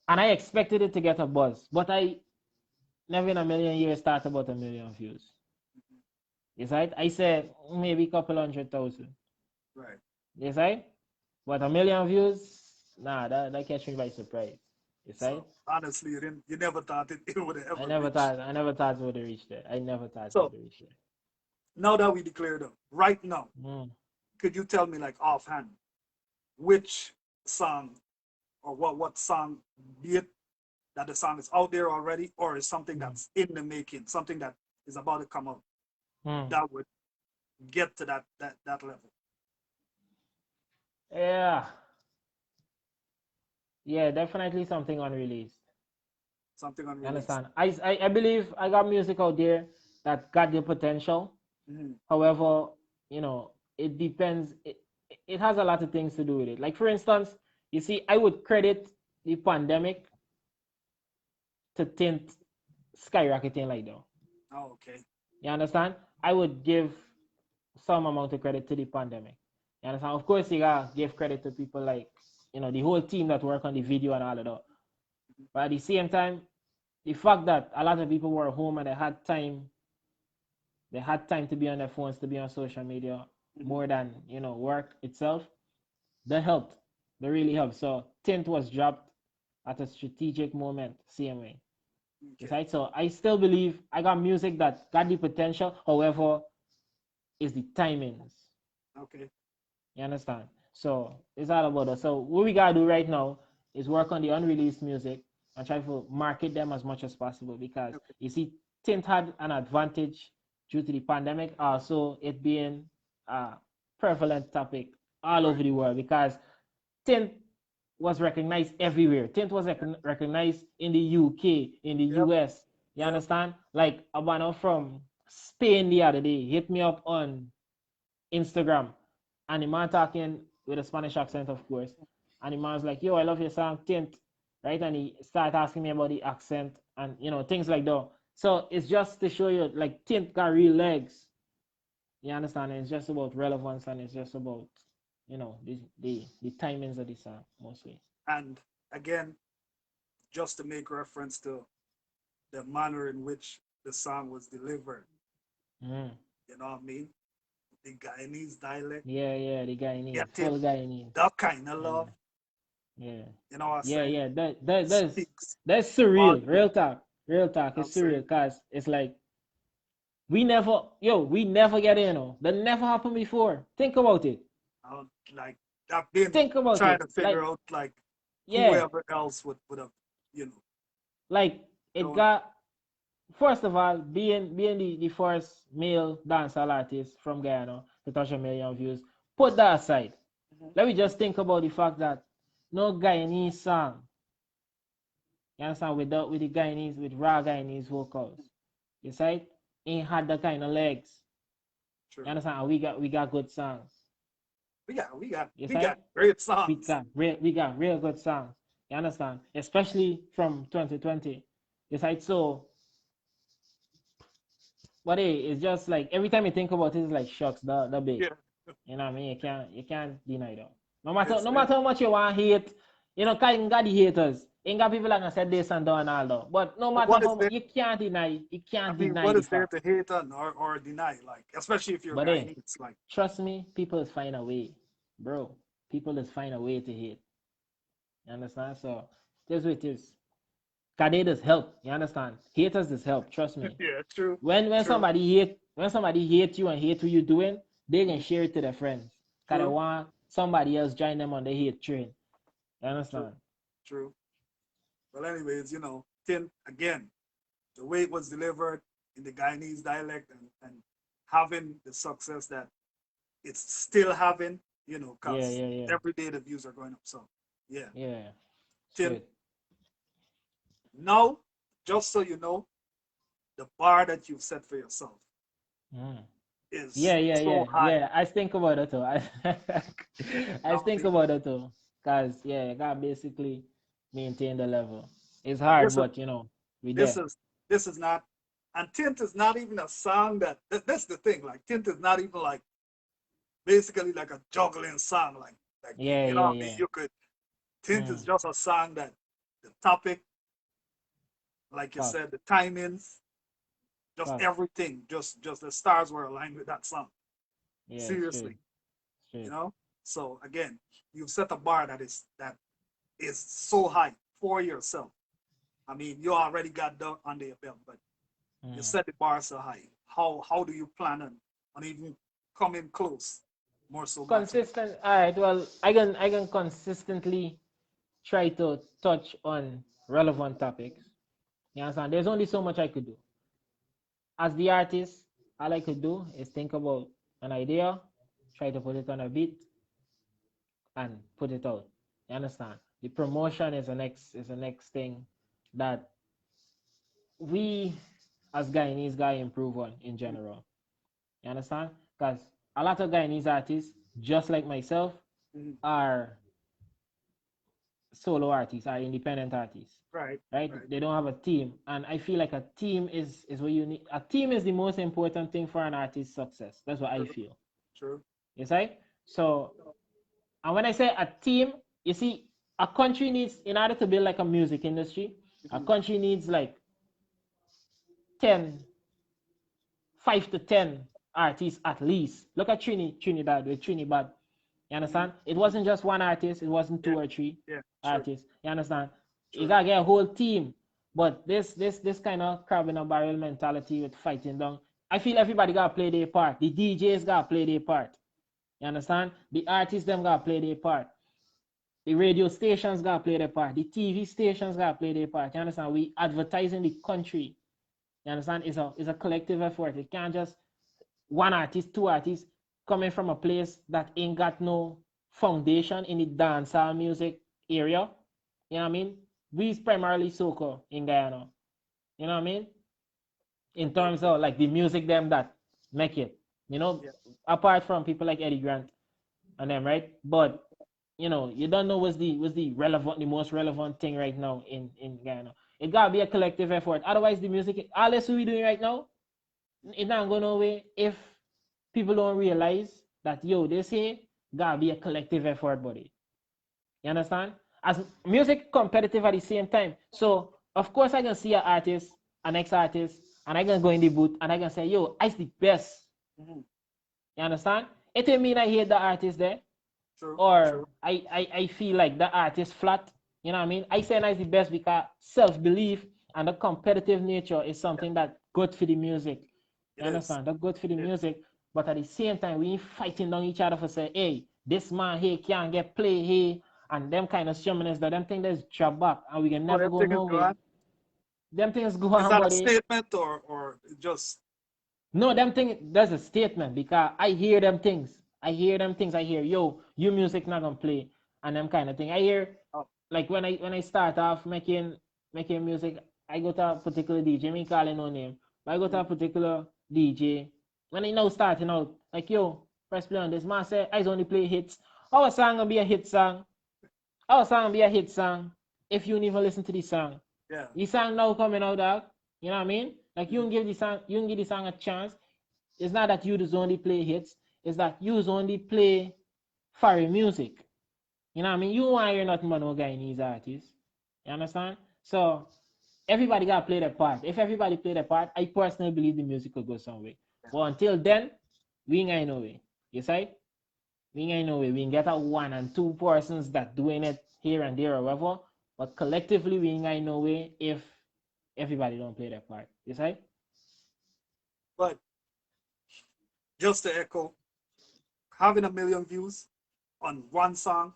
And I expected it to get a buzz, but I never in a million years start about 1 million views. Yes, right? I said maybe couple 100,000. Right. Yes, right? But 1 million views, nah, that catch me by surprise. Yes, right? So honestly, you never thought it would have I ever never reached. thought I never thought it would reach there. I never thought it So would reach there. now that we declared them, right now, Mm. could you tell me like offhand which song or what song, be it that the song is out there already or is something Mm. that's in the making, something that is about to come out Mm. that would get to that level? Yeah. Yeah, definitely something unreleased. Something You unreleased. understand? I believe I got music out there that got the potential. Mm-hmm. However, it depends. It has a lot of things to do with it. Like for instance, you see, I would credit the pandemic to Tint skyrocketing like that. Oh, okay. You understand? I would give some amount of credit to the pandemic. You understand? Of course, you gotta give credit to people like, the whole team that work on the video and all of that. But at the same time, the fact that a lot of people were home and they had time to be on their phones, to be on social media Mm-hmm. more than, work itself, that helped. That really helped. So Tint was dropped at a strategic moment, same way. Okay. Right? So I still believe I got music that got the potential. However, is the timings. Okay. You understand? So it's all about that. So what we gotta do right now is work on the unreleased music and try to market them as much as possible because Okay. you see, Tint had an advantage due to the pandemic, also it being a prevalent topic all Right. over the world because Tint was recognized everywhere. Tint was Yeah. recognized in the UK, in the Yep. US. You Yep. understand? Like a banner from Spain the other day hit me up on Instagram, and the man talking with a Spanish accent, of course. And the man's like, "Yo, I love your song, Tint," right? And he started asking me about the accent and things like that. So it's just to show you, like, Tint got real legs. You understand? And it's just about relevance, and it's just about the timings of the song mostly. And again, just to make reference to the manner in which the song was delivered, Mm. you know what I mean? The Guyanese dialect, Yeah, yeah, the guy needs getting full guy needs. that kind of Yeah, love, yeah, you know what I'm yeah, saying? yeah. That's Speaks that's volume, surreal. you Real talk, real talk. know what I'm It's surreal saying? because it's like we never get in. That never happened before. Think about it. Like I've been Think about trying it. to figure out like Yeah, whoever else would have, you know, like it don't. got first of all being the first male dancehall artist from Guyana to touch 1 million views. Put that aside. Mhm. Let me just think about the fact that no Guyanese song, you understand, with the Guyanese with raw Guyanese vocals. You see, ain't had that kind of legs. You True. understand? And we got good songs. We got we got You we see? got great We songs. got real good songs. You understand? Especially from 2020. You see? So but hey, it's just like every time you think about it, it's like shucks, the big. Yeah, You know what I mean? You can't deny that. No matter it's no it. matter how much you want to hate, cause you got the haters. You got people that gonna say this and that and all that. But no But matter what is how much there? you can't I mean, deny what the is there fact. to hate on or deny? Like, especially if you're But hey, Guyanese, like, trust me, people is find a way, bro. People is find a way to hate. You understand? So this way it is. Cause they just help. You understand? Haters just help. Trust me. yeah, true, When true, somebody hate you and hate what you doing, they can mhm, share it to their friends. Cause they true, want somebody else join them on the hate train. You true, understand? true. Well, anyways, Tin again, the way it was delivered in the Guyanese dialect and having the success that it's still having, Yeah, because yeah, yeah, every day the views are going up. So, yeah, yeah. Tin. Straight. Now, just so you know, the bar that you've set for yourself Mm. is Yeah, yeah, so yeah, high. yeah. I think about it too. You I know what I think mean? about it too. Cause yeah, I got basically maintain the level. It's And hard, but we this there. is this is not, and Tint is not even a song that's the thing. Like Tint is not even like basically like a juggling song. Like Yeah, you know yeah, what I mean? yeah. You could Tint is Mm. just a song that the topic Like you Facts, said, the timings, just facts. everything, just the stars were aligned with that song. Yeah, straight, Seriously, you straight. know. So again, you've set a bar that is so high for yourself. I mean, you already got done under your belt, but you Mm. set the bar so high. How do you plan on even coming close, more so matching it? Consistent. All right. Well, I can consistently try to touch on relevant topics. You understand? There's only so much I could do. As the artist, all I could do is think about an idea, try to put it on a beat, and put it out. You understand? The promotion is the next thing that we as Guyanese gotta improve on in general. You understand? Because a lot of Guyanese artists, just like myself, Mhm. are solo artists, are independent artists, Right, right? right. They don't have a team, and I feel like a team is what you need. A team is the most important thing for an artist's success. That's what I True, feel. true. You see? So, and when I say a team, you see, a country needs, in order to build like a music industry, a Mhm. country needs like 10, 5 to 10 artists at least. Look at Trinidad with Trinidad. You Mhm. understand? It Mhm. wasn't just one artist, it wasn't Yeah, two or three yeah. True, artists. You understand? You true. gotta get a whole team. But this kind of crab in a barrel mentality with fighting down. I feel everybody gotta play their part. The DJs gotta play their part. You understand? The artists them gotta play their part. The radio stations gotta play their part. The TV stations gotta play their part. You understand? We advertising the country. You understand? It's a collective effort. It can't just one artist, two artists coming from a place that ain't got no foundation in the dancehall music area. You know what I mean? We's primarily soca in Guyana. You know what I mean? In Okay, terms okay. of like the music them that make it. You know, Yeah. apart from people like Eddie Grant and them, right? But you don't know what's the most relevant thing right now in Guyana. It gotta be a collective effort. Otherwise, the music, all this we doing right now, it not going nowhere if people don't realize that this here gotta be a collective effort, buddy. You understand? As music competitive at the same time. So of course I can see an artist, an ex-artist, and I can go in the booth and I can say, yo, I's the best. Mhm. You understand? It don't mean I hate the artist there, True, or true. I feel like the artist flat. You know what I mean? I say I's the best because self-belief and the competitive nature is Yeah, something that good for the music. You it is. understand? That good for the It is. music. But at the same time, we ain't fighting down each other for say, hey, this man here can't get play here, and them kind of shamans that them things that's drop back and we can Oh, never go everything is nowhere. gone. Them things go Is on, that a buddy. statement or just No, them things that's a statement because I hear them things. I hear them things. I hear, yo, your music not gonna play and them kind of thing. I hear oh, like when I start off making music, I go to a particular DJ, me calling no name, but I go to mm, a particular DJ when I now starting out, like yo, press play on this. Man say I only play hits. Our song gonna be a hit song. Our song gonna be a hit song if you don't even listen to the song. yeah. The song now coming out, dog. You know what I mean? Like Mm, you can give the song a chance. It's not that you just only play hits. It's that you just only play foreign music. You know what I mean? You want to hear nothing but no Guyanese artists. You understand? So everybody got to play their part. If everybody play their part, I personally believe the music will go somewhere. yeah. But until then, we ain't going no way. You see? We ain't going no way. We can get a one and two persons that doing it here and there or whatever. But collectively, we ain't going no way if everybody don't play their part. You see? But just to echo, having a million views on one song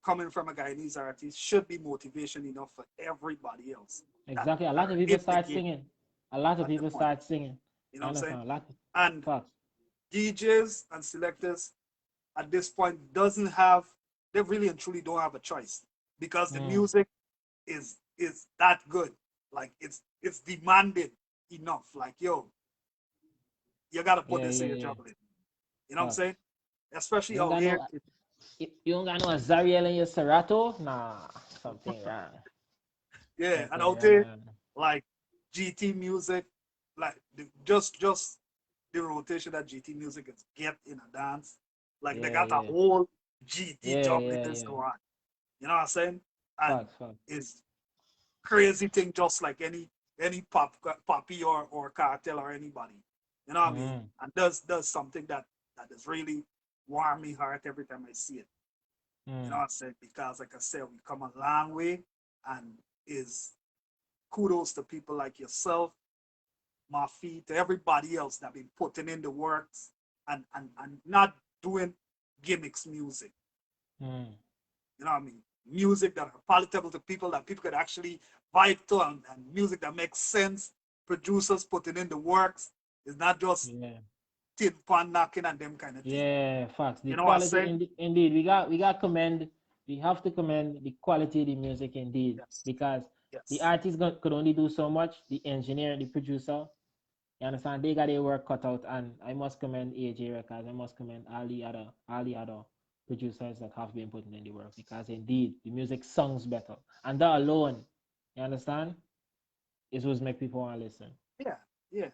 coming from a Guyanese artist should be motivation enough for everybody else that Exactly. A lot are of people in the start game singing. A lot of at the people point. start singing. You know You what I'm saying? understand? A lot of And facts. DJs and selectors at this point doesn't have, they really and truly don't have a choice because the Mm. music is that good. Like it's demanded enough. Like yo, you gotta put Yeah, this in yeah, your yeah. juggling. You know what I'm Facts. saying? Especially You don't out got here. no you don't got no Azariel in your Serato? Nah, something wrong. Yeah, and Something out here, wrong. like GT music, like just the rotation that GT music is get in a dance. Like they Yeah, got a yeah. whole GT Yeah, juggling yeah, this yeah. go on. You know what I'm saying? And Facts, facts. it's crazy thing just like any poppy or cartel or anybody. You know what I mean? Mm. And does something that is really warm me heart every time I see it. You know Mm. what I'm saying? Because like I said, we come a long way and is kudos to people like yourself, Mafi, to everybody else that been putting in the works and not doing gimmicks music. Mm. You know what I mean? Music that are palatable to people that people could actually vibe to and music that makes sense. Producers putting in the works. It's not just Yeah. tin pan knocking and them kind of thing. Yeah, facts. The You know what I'm quality, saying? indeed, we got commend. We have to commend the quality of the music, indeed, Yes. because the Yes. artist could only do so much. The engineer, the producer, you understand, they got their work cut out, and I must commend AJ Records. I must commend all the other producers that have been putting in the work, because indeed the music sounds better, and that alone, you understand, is what make people want to listen. Yeah. Yeah.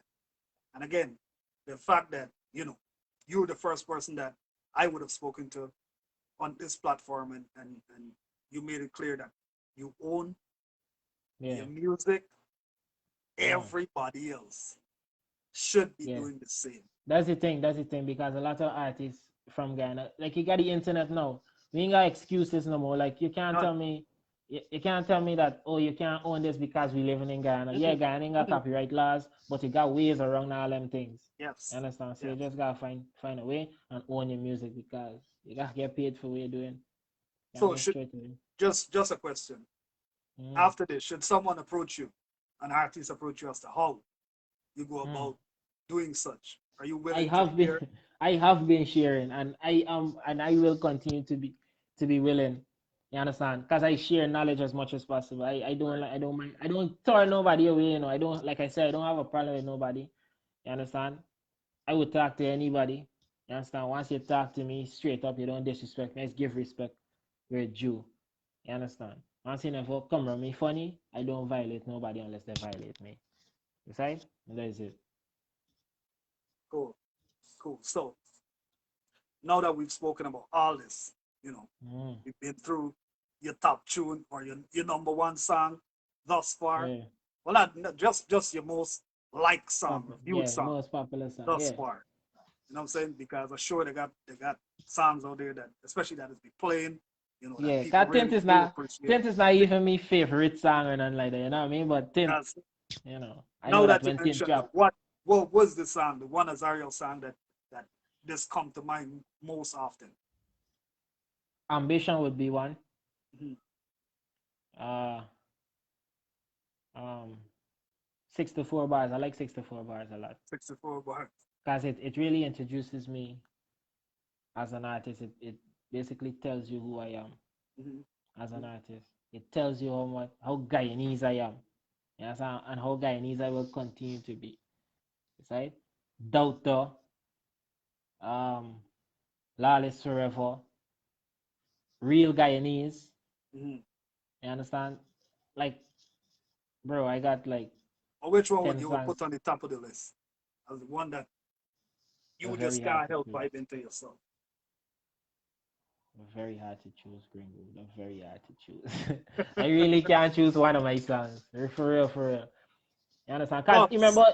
And again, the fact that, you're the first person that I would have spoken to on this platform and you made it clear that you own Yeah, your music, mm, everybody else should be yeah. doing the same. That's the thing. That's the thing. Because a lot of artists from Ghana, like you got the internet now, we ain't got excuses no more. Like None. you can't tell me that, oh, you can't own this because we living in Ghana. Yeah, Mhm, Ghana ain't got mhm. copyright laws, but you got ways around all them things. You Yes. understand? So you Yes. just gotta find a way and own your music, because you gotta get paid for what you're doing. You know what I So mean? should Straight away. just a question. Mm, After this, should someone approach you, an artist approach you as to how you go mm. about doing such? Are you I willing to have been share? I have been sharing, and I will continue to be willing. You understand? Because I share knowledge as much as possible. I don't Right. like, I don't mind, I don't turn nobody away, I don't, like I said, I don't have a problem with nobody. You understand? I would talk to anybody. You understand? Once you talk to me straight up, you don't disrespect me. Let's give respect where it's due. You understand? Once you never come around me funny, I don't violate nobody unless they violate me. Decide? And that is it. Cool. Cool. So now that we've spoken about all this, Mm, we've been through your top tune or your number one song thus far. yeah. Well, not just your most liked song, reviewed Yeah, song most popular song. thus Yeah. far. You know what I'm saying? Because I'm sure they got songs out there that, especially that has been playing, that Yeah, people cause really do appreciate. Tint is not even my favorite song or nothing like that, you know what I mean? But Tint, Because I now know that that you when Tint mentioned drop, what was the song, the one Azariel song that just come to mind most often? Ambition would be one. Mm-hmm. Uh, um, 64 bars. I like 64 bars a lot, 64 bars. cause it really introduces me as an artist. It basically tells you who I am Mm-hmm. as an artist. It tells you how Guyanese I am, yes, and how Guyanese I will continue to be. Right? Doubter, um, Lawless Forever, Real Guyanese. Mm-hmm. You understand? Like, bro, I got like Or which one would 10 you songs. put on the top of the list as the one that you Very just hard can't to help choose. vibe into yourself? Very hard to choose, Gringo. Very hard to choose. I really can't choose one of my songs. For real, for real. You understand? Because But remember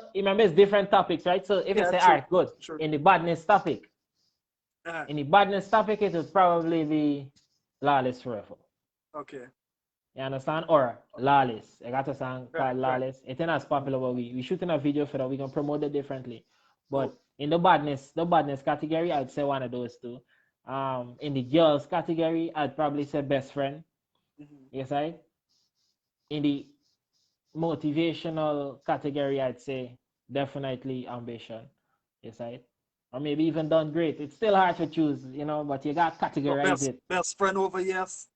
it's different topics, right? So if you yeah, say, all true, right, good, true. in the badness topic, Uh, it would probably be Lawless Forever. okay, You understand? Or Lawless. I got a song right, called right. Lawless. It's not as Mhm. popular, but we shooting a video for that. We can promote it differently. Cool. But in the badness category, I'd say one of those two. In the girls category, I'd probably say best friend. Mhm. Yes, I. In the motivational category, I'd say definitely ambition. Yes, I. Or maybe even done great. It's still hard to choose, but you got to So categorize best it. best friend over yes.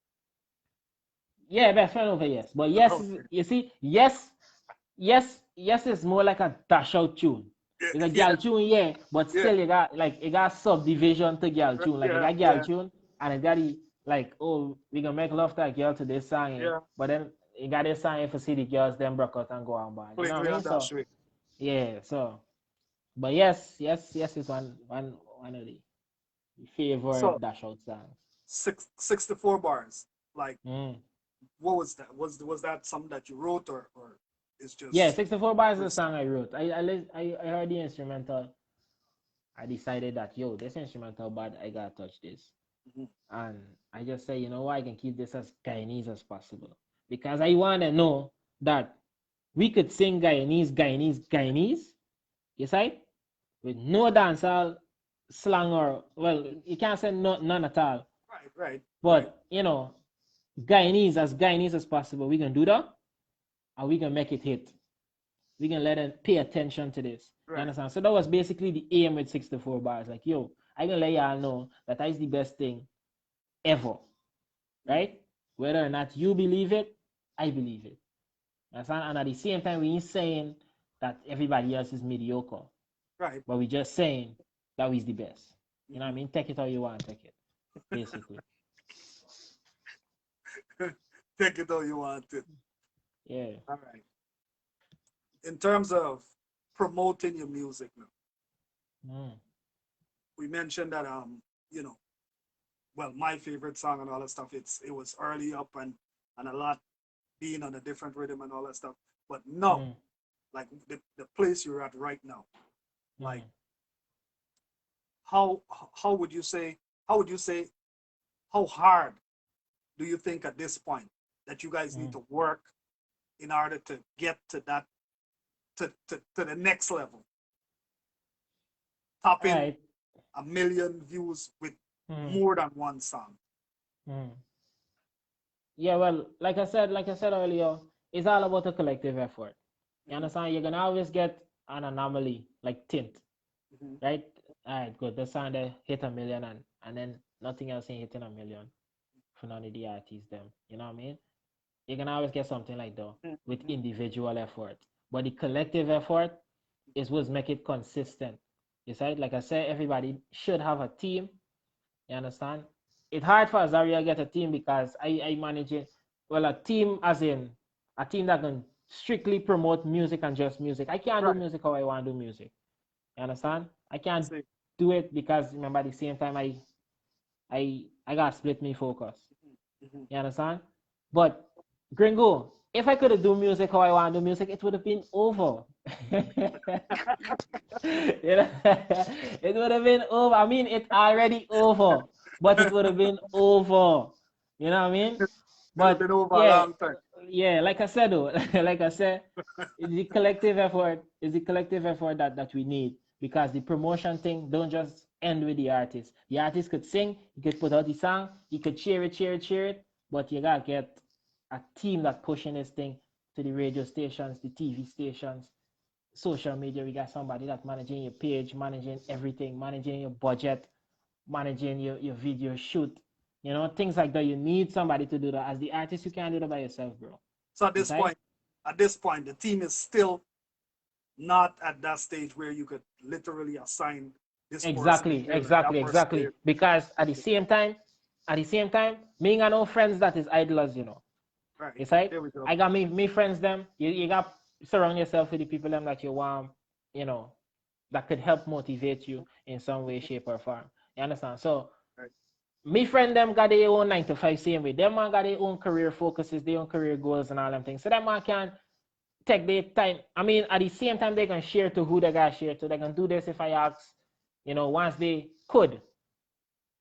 Yeah, best friend over yes. But yes, Okay. you see, yes is more like a dash out tune. Yeah, It's a yeah, girl tune, yeah, but yeah, still you got subdivision to girl tune. Like you yeah, got girl yeah, tune and it got the like, oh, we gonna make love to a girl to this song, yeah. but then you got this song if you see the girls then broke out and go on bad. You know what Completely I on mean? that So street. yeah, so but yes is one of the favorite So dash out songs. 64 bars. Like Mm. What was that? Was that something that you wrote, or it's Yeah, just 64 bars is a freestyle? song I wrote. I heard the instrumental. I decided that, yo, this instrumental bad, I gotta touch this. Mhm. And I just say, you know what, I can keep this as Guyanese as possible. Because I wanna know that we could sing Guyanese, you see, with no dancehall slang or, well, you can't say none at all. Right, right, right, But Guyanese as possible. We can do that, and we can make it hit. We can let them pay attention to this. You right. understand? So that was basically the aim with 64 bars. Like, yo, I can let y'all know that is the best thing ever, Mhm. right? Whether or not you believe it, I believe it. You understand? And at the same time, we ain't saying that everybody else is mediocre, Right. but we just saying that is the best. You know what I Mhm. mean? Take it how you want, take it, basically. Take it how you want it. Yeah. All right. In terms of promoting your music now, Mm. we mentioned that you know, well, my favorite song and all that stuff, it was early up and a lot being on a different rhythm and all that stuff. But no, Mm. like the place you're at right now, like Mm. how how would you say how would you say how hard do you think at this point that you guys need Mm. to work in order to get to that to the next level, All topping right. 1 million views with Mm. more than one song? Mm. Yeah, well, like I said earlier, it's all about a collective effort. You Mhm, understand? You're gonna always get an anomaly like Tint, mhm. right? All right, good. The song that hit 1 million and then nothing else ain't hitting 1 million for none of the artists them. You know what I mean? You can always get something like that with Mhm. individual effort. But the collective effort is what make it consistent. You see, like I said, everybody should have a team. You understand? It's hard for Azariel to get a team because I manage it. Well, a team as in a team that can strictly promote music and just music. I can't do Right. music how I want to do music. You understand? I can't See. do it because remember at the same time I got split me focus. Mhm. You understand? But Gringo, if I could have do music how I want to do music, it would have been over. You know, it would have been over. I mean, it's already over, but it would have been over. You know what I mean? It'll have But been over a yeah, long time. yeah, like I said though, like I said, it's the collective effort is the collective effort that we need because the promotion thing don't just end with the artist. The artist could sing, he could put out the song, he could cheer it, but you gotta get a team that pushing this thing to the radio stations, the TV stations, social media. We got somebody that managing your page, managing everything, managing your budget, managing your video shoot, things like that. You need somebody to do that. As the artist, you can't do that by yourself, bro. So You see? at this point, the team is still not at that stage where you could literally assign this person Exactly, here and that exactly, person there. exactly. Because Okay. at the same time, me ain't got no friends that is idlers. Right. You see? There we go. I got me friends them. You got surround yourself with the people them that you want, you know, that could help motivate you in some way, shape, or form. You understand? So Right. me friend them got their own 9 to 5 same way. Them man got their own career focuses, their own career goals and all them things. So that man can take their time. I mean, at the same time they can share to who they got share to. They can do this if I ask, once they could.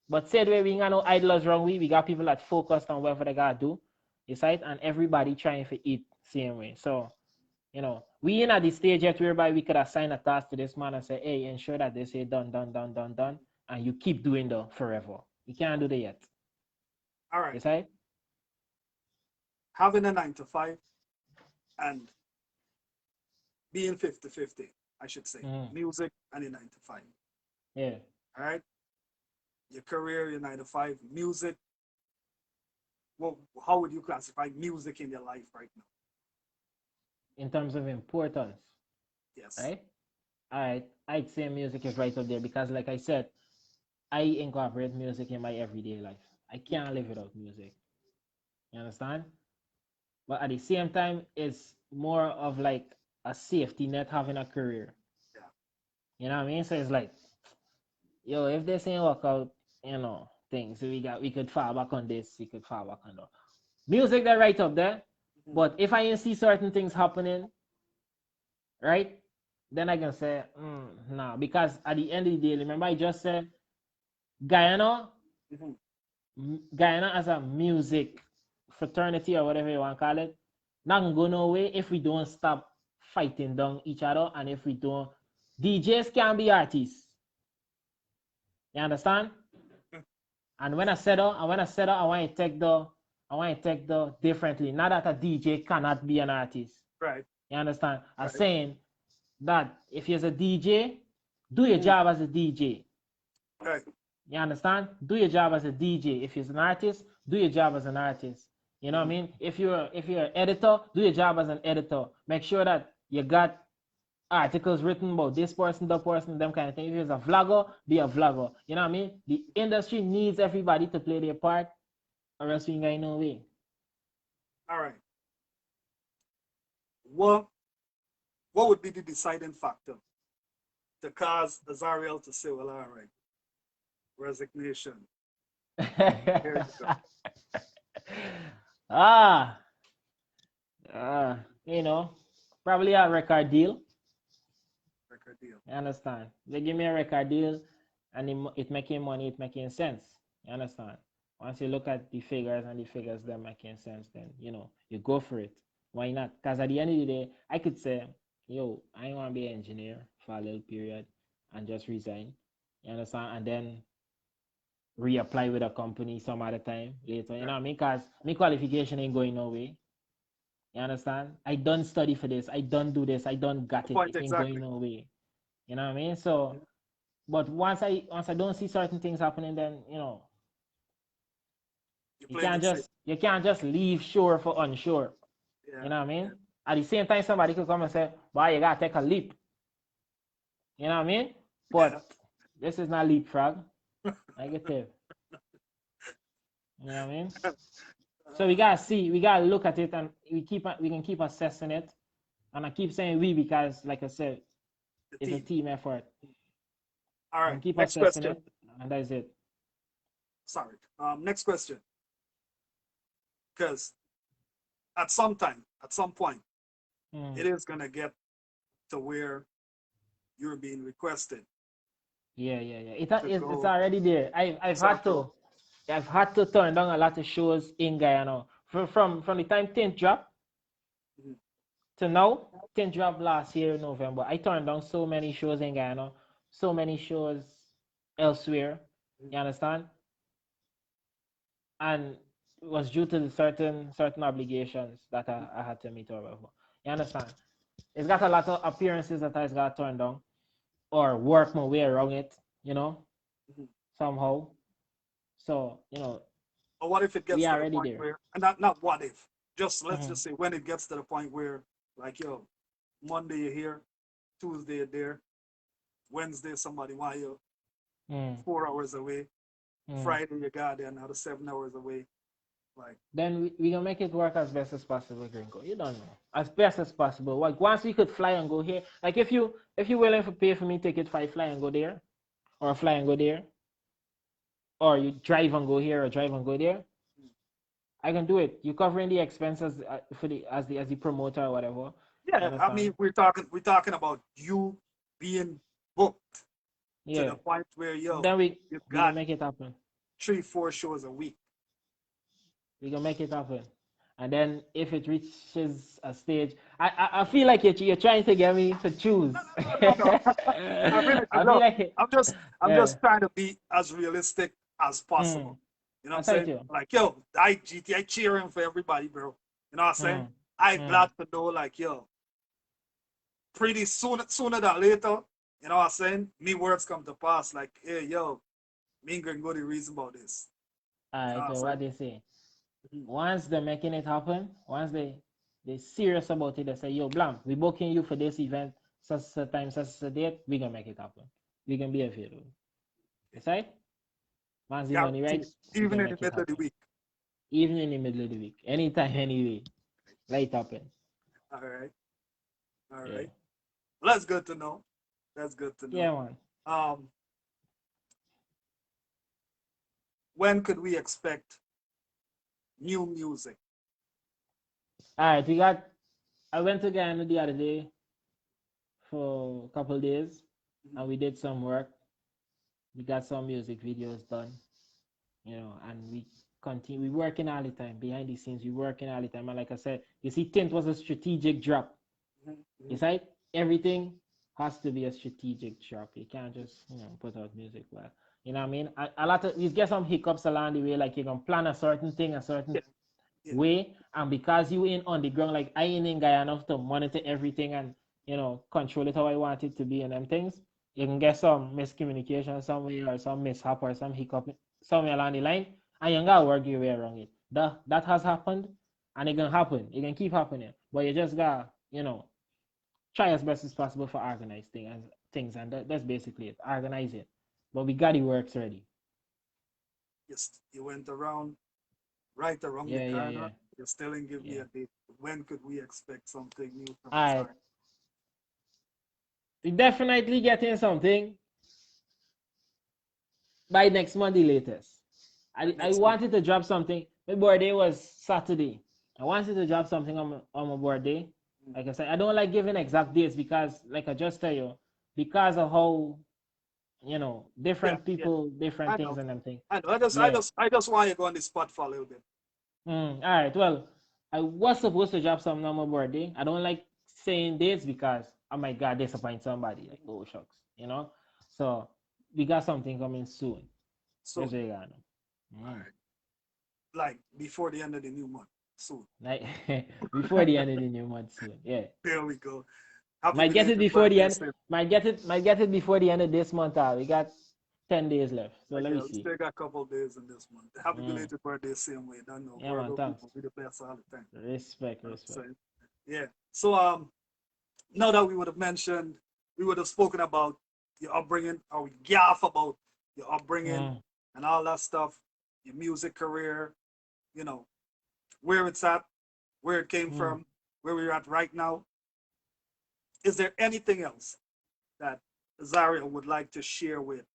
But said way we got no idlers wrong we got people that focused on whatever they gotta do. You see it? And everybody trying to eat same way. So, we in at the stage yet whereby we could assign a task to this man and say, hey, ensure that they say done, done, done, done, done, and you keep doing that forever. You can't do that yet. All You right. see? Having a 9 to 5 and being 50-50, I should say, Mm-hmm. music and a 9 to 5. Yeah. All right. Your career, your 9 to 5, music. Well, how would you classify music in your life right now? In terms of importance, Yes. right? All right. I'd say music is right up there because, like I said, I incorporate music in my everyday life. I can't live without music. You understand? But at the same time, it's more of like a safety net having a career. Yeah. You know what I mean? So it's like, yo, if this ain't work out, things we could fall back on this, we could fall back on that. Music that right up there. Mhm. But if I ain't see certain things happening, right, then I can say, nah. Because at the end of the day, remember I just said Guyana, Mhm. Guyana as a music fraternity or whatever you want to call it, not gonna go no way if we don't stop fighting down each other and if we don't. DJs can be artists. You understand? And when I said that, I want to take the differently. Not that a DJ cannot be an artist. Right. You understand? I'm Right. saying that if you're a DJ, do your Mhm. job as a DJ. Right. You understand? Do your job as a DJ. If you're an artist, do your job as an artist. You know what I Mhm. mean? If you're an editor, do your job as an editor. Make sure that you got articles written about this person, that person, them kind of thing. If you're a vlogger, be a vlogger. You know what I mean? The industry needs everybody to play their part, or else we ain't going no way. All right. What what would be the deciding factor to cause Azariel to say, well, all right, resignation. Here you go. ah, you know, probably a record deal. Record deal. You understand? They give me a record deal and it making money, it making sense. You understand? Once you look at the figures and the figures that making sense, then you go for it. Why not? Because at the end of the day, I could say, yo, I want to be an engineer for a little period and just resign. You understand? And then reapply with a company some other time later. You know what I mean? Because my qualification ain't going nowhere. You understand? I don't study for this. I don't do this. I don't got The it. point It ain't going exactly. nowhere. You know what I mean? So, but once I don't see certain things happening, then You're you playing can't it safe. just leave sure for unsure. Yeah. You know what I Yeah. mean? At the same time, somebody could come and say, "Boy, you gotta take a leap." You know what I mean? Yeah. But this is not leapfrog. Negative. You know what I mean? So we gotta see, we gotta look at it, and we can keep assessing it. And I keep saying we because, like I said, The it's a team. team effort. All We right. can keep Next assessing question. it, and that's it. Sorry. Next question. Because at some time, at some point, it Mm. is gonna get to where you're being requested Yeah. to It's go already there. SoundCloud. I've had to turn down a lot of shows in Guyana. From the time Tint dropped Mhm. to now. Tint dropped last year in November. I turned down so many shows in Guyana, so many shows elsewhere. Mhm. You understand? And it was due to the certain obligations that I had to meet or whatever. You understand? It's got a lot of appearances that I got turned down or work my way around it, Mhm. somehow. So, Or what if it we gets to are the already point there. where, and not what if, just let's Hmm. just say when it gets to the point where, like, yo, Monday you're here, Tuesday you're there, Wednesday somebody want you Mm, 4 hours away, mm. Friday you got there another 7 hours away. Like, Then we gonna make it work as best as possible, Gringo. You don't know. As best as possible. Like once we could fly and go here, like if you willing to pay for me ticket for fly and go there, or fly and go there, or you drive and go here or drive and go there, I can do it. You covering the expenses for the as the promoter or whatever. You yeah, I mean, understand? we're talking about you being booked to Yeah. the point where, yo, Then we you we gonna got make it happen. 3-4 shows a week. We gonna make it happen. And then if it reaches a stage, I feel like you're trying to get me to choose. No, no, no, no, no. I really do. I feel No, like it. I'm Yeah. just trying to be as realistic as Mm. possible. You know what I'm I tell saying? you. Like, yo, I cheering for everybody, bro. You know what I'm saying? Mm. I Mm. glad to know, like, yo, pretty sooner than later, you know what I'm saying? Me words come to pass, like, hey, yo, me and Gringo the reason about this. You know Alright, what I'm so saying? what they say. Mhm. Once they're making it happen, once they serious about it, they say, yo, Blam, we booking you for this event, such a time, such a date, we gonna make it happen. We can be available. You say? Once the money right, Guaranteed. we Even can in the make it middle of the happen. week. Even in the middle of the week. Anytime, anyway. Let it happen. All right. All Yeah. right. Well, that's good to know. That's good to Yeah, know. man. Um, when could we expect new music All right, we got. I went to Ghana the other day for a couple days, and we did some work. We got some music videos done, and we continue. We working all the time behind the scenes. We working all the time, and like I said, you see, Tint was a strategic drop. It's like everything has to be a strategic drop. You can't just put out music. Well, you know what I mean. A lot of you get some hiccups along the way, like you can plan a certain thing, a certain way, and because you in on the ground, like I ain't in guy enough to monitor everything and control it how I want it to be and them things, you can get some miscommunication somewhere or some mishap or some hiccup somewhere along the line, and you gotta work your way around it. That has happened, and it can happen. It can keep happening, but you just gotta try as best as possible for organize things, and that's basically it. Organize it, but we got the works ready. Yes, you went around right around the Yeah, corner. You're still in give me a date. When could we expect something new from All right, Azariel? we definitely getting something by next Monday latest. I Next month. wanted to drop something. My birthday was Saturday. I wanted to drop something on my birthday. Like I said, I don't like giving exact dates because, like I just tell you, because of how Yeah, different yeah. people, different I know. things and them things. I know. I just want you to go on the spot for a little bit. All right. Well, I was supposed to drop something on my birthday. I don't like saying dates because I might God disappoint somebody. Like, oh shucks, So we got something coming soon. So, That's what you got. all right. Like before the end of the new month. Soon. Like before the end of the new month soon. Yeah. There we go. Happy Might get it belated before the birthday, end. Sid. Might get it before the end of this month. We got 10 days left. So let Yeah, me we see. still got a couple of days in this month. Happy Mm. belated birthday, same way. Don't know. Yeah, man. Virgo Thanks. people, we the best all the time. Respect. So, Respect. yeah. So, now that we would have mentioned, we would have spoken about your upbringing, or we gaff about your upbringing Mm. and all that stuff, your music career, you know, where it's at, where it came Mm. from, where we're at right now. Is there anything else that Azariel would like to share with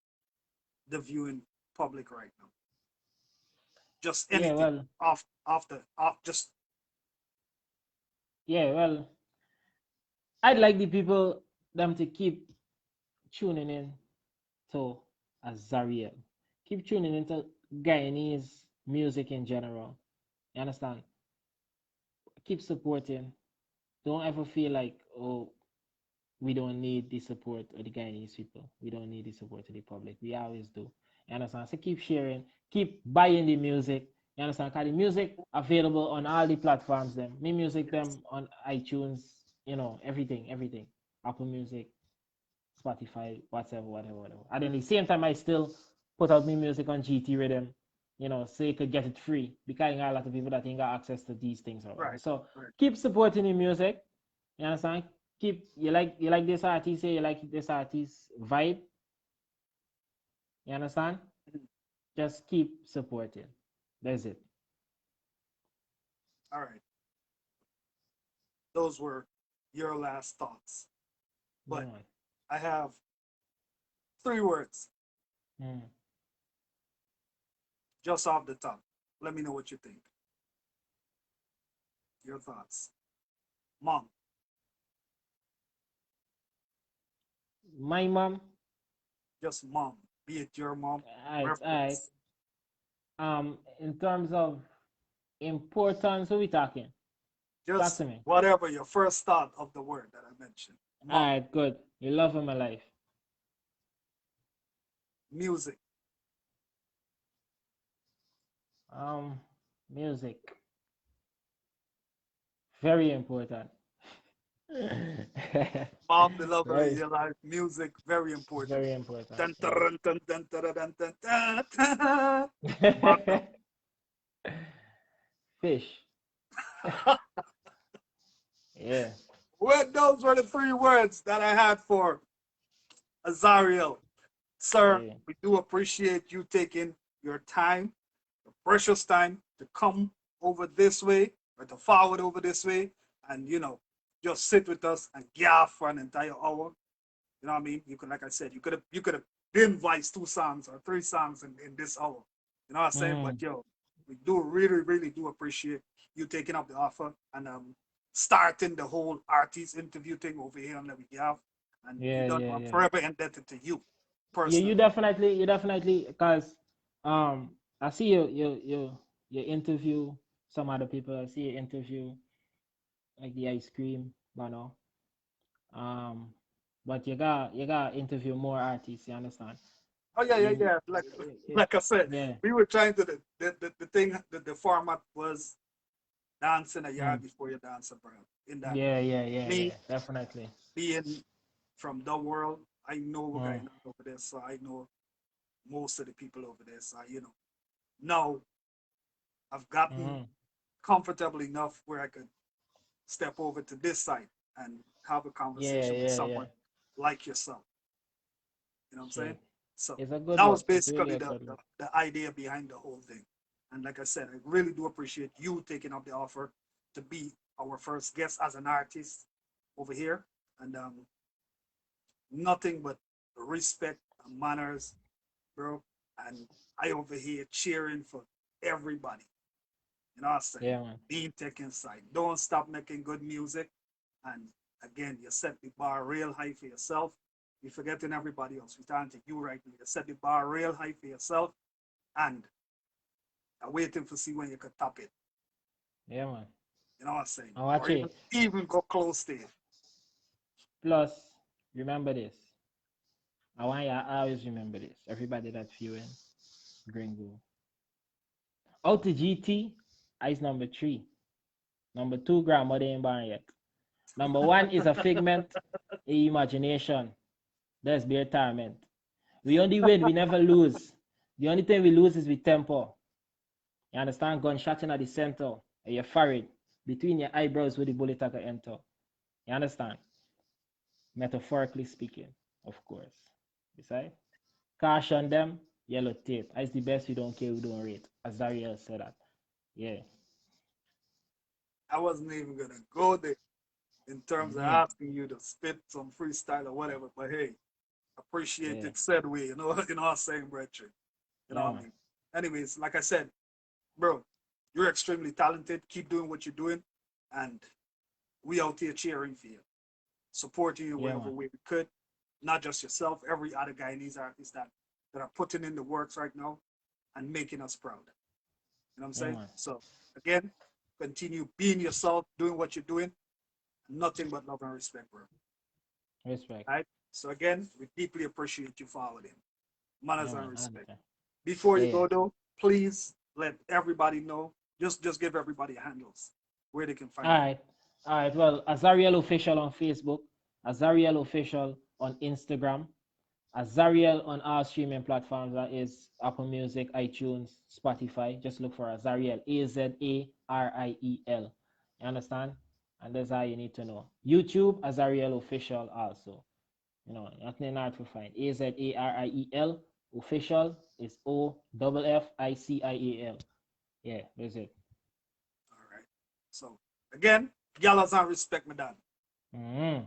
the viewing public right now? Just Yeah. anything Well. just Yeah. Well. I'd like the people them to keep tuning in to Azariel. Keep tuning into Guyanese music in general. You understand? Keep supporting. Don't ever feel like, oh, we don't need the support of the Guyanese people. We don't need the support of the public. We always do. You understand? So keep sharing, keep buying the music. You understand? Because the music available on all the platforms, them. Me music yes. them on iTunes, everything. Apple Music, Spotify, whatever. And then the same time I still put out me music on GT Rhythm, so you could get it free. Because you got a lot of people that ain't got access to these things or whatever. Right, So right. keep supporting the music. You understand? Keep you like this artist, say you like this artist vibe. You understand? Mhm. Just keep supporting. That's it. All right. Those were your last thoughts. Yeah, But man. I have 3 words Mm. just off the top. Let me know what you think. Your thoughts. Mom. My mom, Just mom. Be it your mom. alright. Reference. In terms of importance, who we talking? Talk Just to me. whatever your first thought of the word that I mentioned. Mom. Alright, good. You love of my life. Music. Um, Music, very important. Mom, the lover of Very, your life. Music, very important. very important. Dun, Yeah. dun, dun, dun, dun, dun, dun, dun, dun. Magnum. Fish. Yeah. Well, those were the 3 words that I had for Azariel. Sir, Yeah. we do appreciate you taking your time, your precious time to come over this way or to forward over this way and, just sit with us and gaff for an entire hour. You know what I mean? You could, like I said, you could have been voiced 2 songs or 3 songs in this hour. You know what I'm saying? But Mm. yo, we do really do appreciate you taking up the offer and starting the whole artist interview thing over here on WE GYAFF. And Yeah, yeah, I'm yeah. forever indebted to you Yeah, personally. you definitely, because I see you interview some other people. I see you interview like the ice cream, you know. Um, but you got interview more artists. You understand? Oh yeah, yeah, You, yeah. Like I said, yeah. we were trying to the thing the format was dance in a Mm. yard before you dance abroad. In that Yeah, me definitely. being from the world, I know what Mm. going on over there, so I know most of the people over there. So now I've gotten Mm-hmm. comfortable enough where I could step over to this side and have a Yeah, conversation with yeah, yeah. someone like yourself. You know what I'm saying? Shit. So It's a good that was look. It's really basically a the, good the, look. the idea behind the whole thing. And like I said, I really do appreciate you taking up the offer to be our first guest as an artist over here. And nothing but respect and manners, bro. And I over here cheering for everybody. You know what I'm saying? Yeah, man. Being taken side. Don't stop making good music. And again, you set the bar real high for yourself. You're forgetting everybody else. We're talking to you right now. You set the bar real high for yourself. And I'm waiting to see when you could top it. Yeah, man. You know what I'm saying? And Or watch even it. even go close to it. Plus, remember this. I want you to always remember this. Everybody that's viewing, Gringo. Out to GT, is number 3. Number 2, grandmother ain't born yet. Number 1 is a figment of imagination. That's bare torment. We only win, we never lose. The only thing we lose is with tempo. You understand? Gunshot in at the center of your forehead, between your eyebrows where the bullet can enter. You understand? Metaphorically speaking, of course. You say? Caution them, yellow tape. It's the best we don't care, we don't rate. Azariel said that. Yeah. I wasn't even gonna go there in terms of Mm-hmm. asking you to spit some freestyle or whatever. But hey, appreciate Yeah. it said way, you know what I'm saying, brethren. You know Yeah, what I man. mean? Anyways, like I said, bro, you're extremely talented. Keep doing what you're doing. And we out here cheering for you, supporting you Yeah, wherever man. way we could. Not just yourself, every other Guyanese artist that are putting in the works right now and making us proud. You know what I'm Yeah, saying? man. So again, continue being yourself, doing what you're doing. Nothing but love and respect, bro. Respect. All right. So again, we deeply appreciate you following. Manners Yeah, and man. I respect. understand. Before Yeah, you yeah. go though, please let everybody know. Just give everybody handles where they can All find you. right. All right. Well, Azariel Official on Facebook, Azariel Official on Instagram, Azariel on our streaming platforms. That is Apple Music, iTunes, Spotify. Just look for Azariel. Azariel. You understand? And that's all you need to know. YouTube, Azariel Official also. Nothing hard to find. Azariel Official is OFFICIAL. Yeah, that's it. All right. So again, galas and respect, madam. Mm-hmm.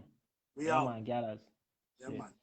We Yeah, out. man, galas. Yeah, Shit. man.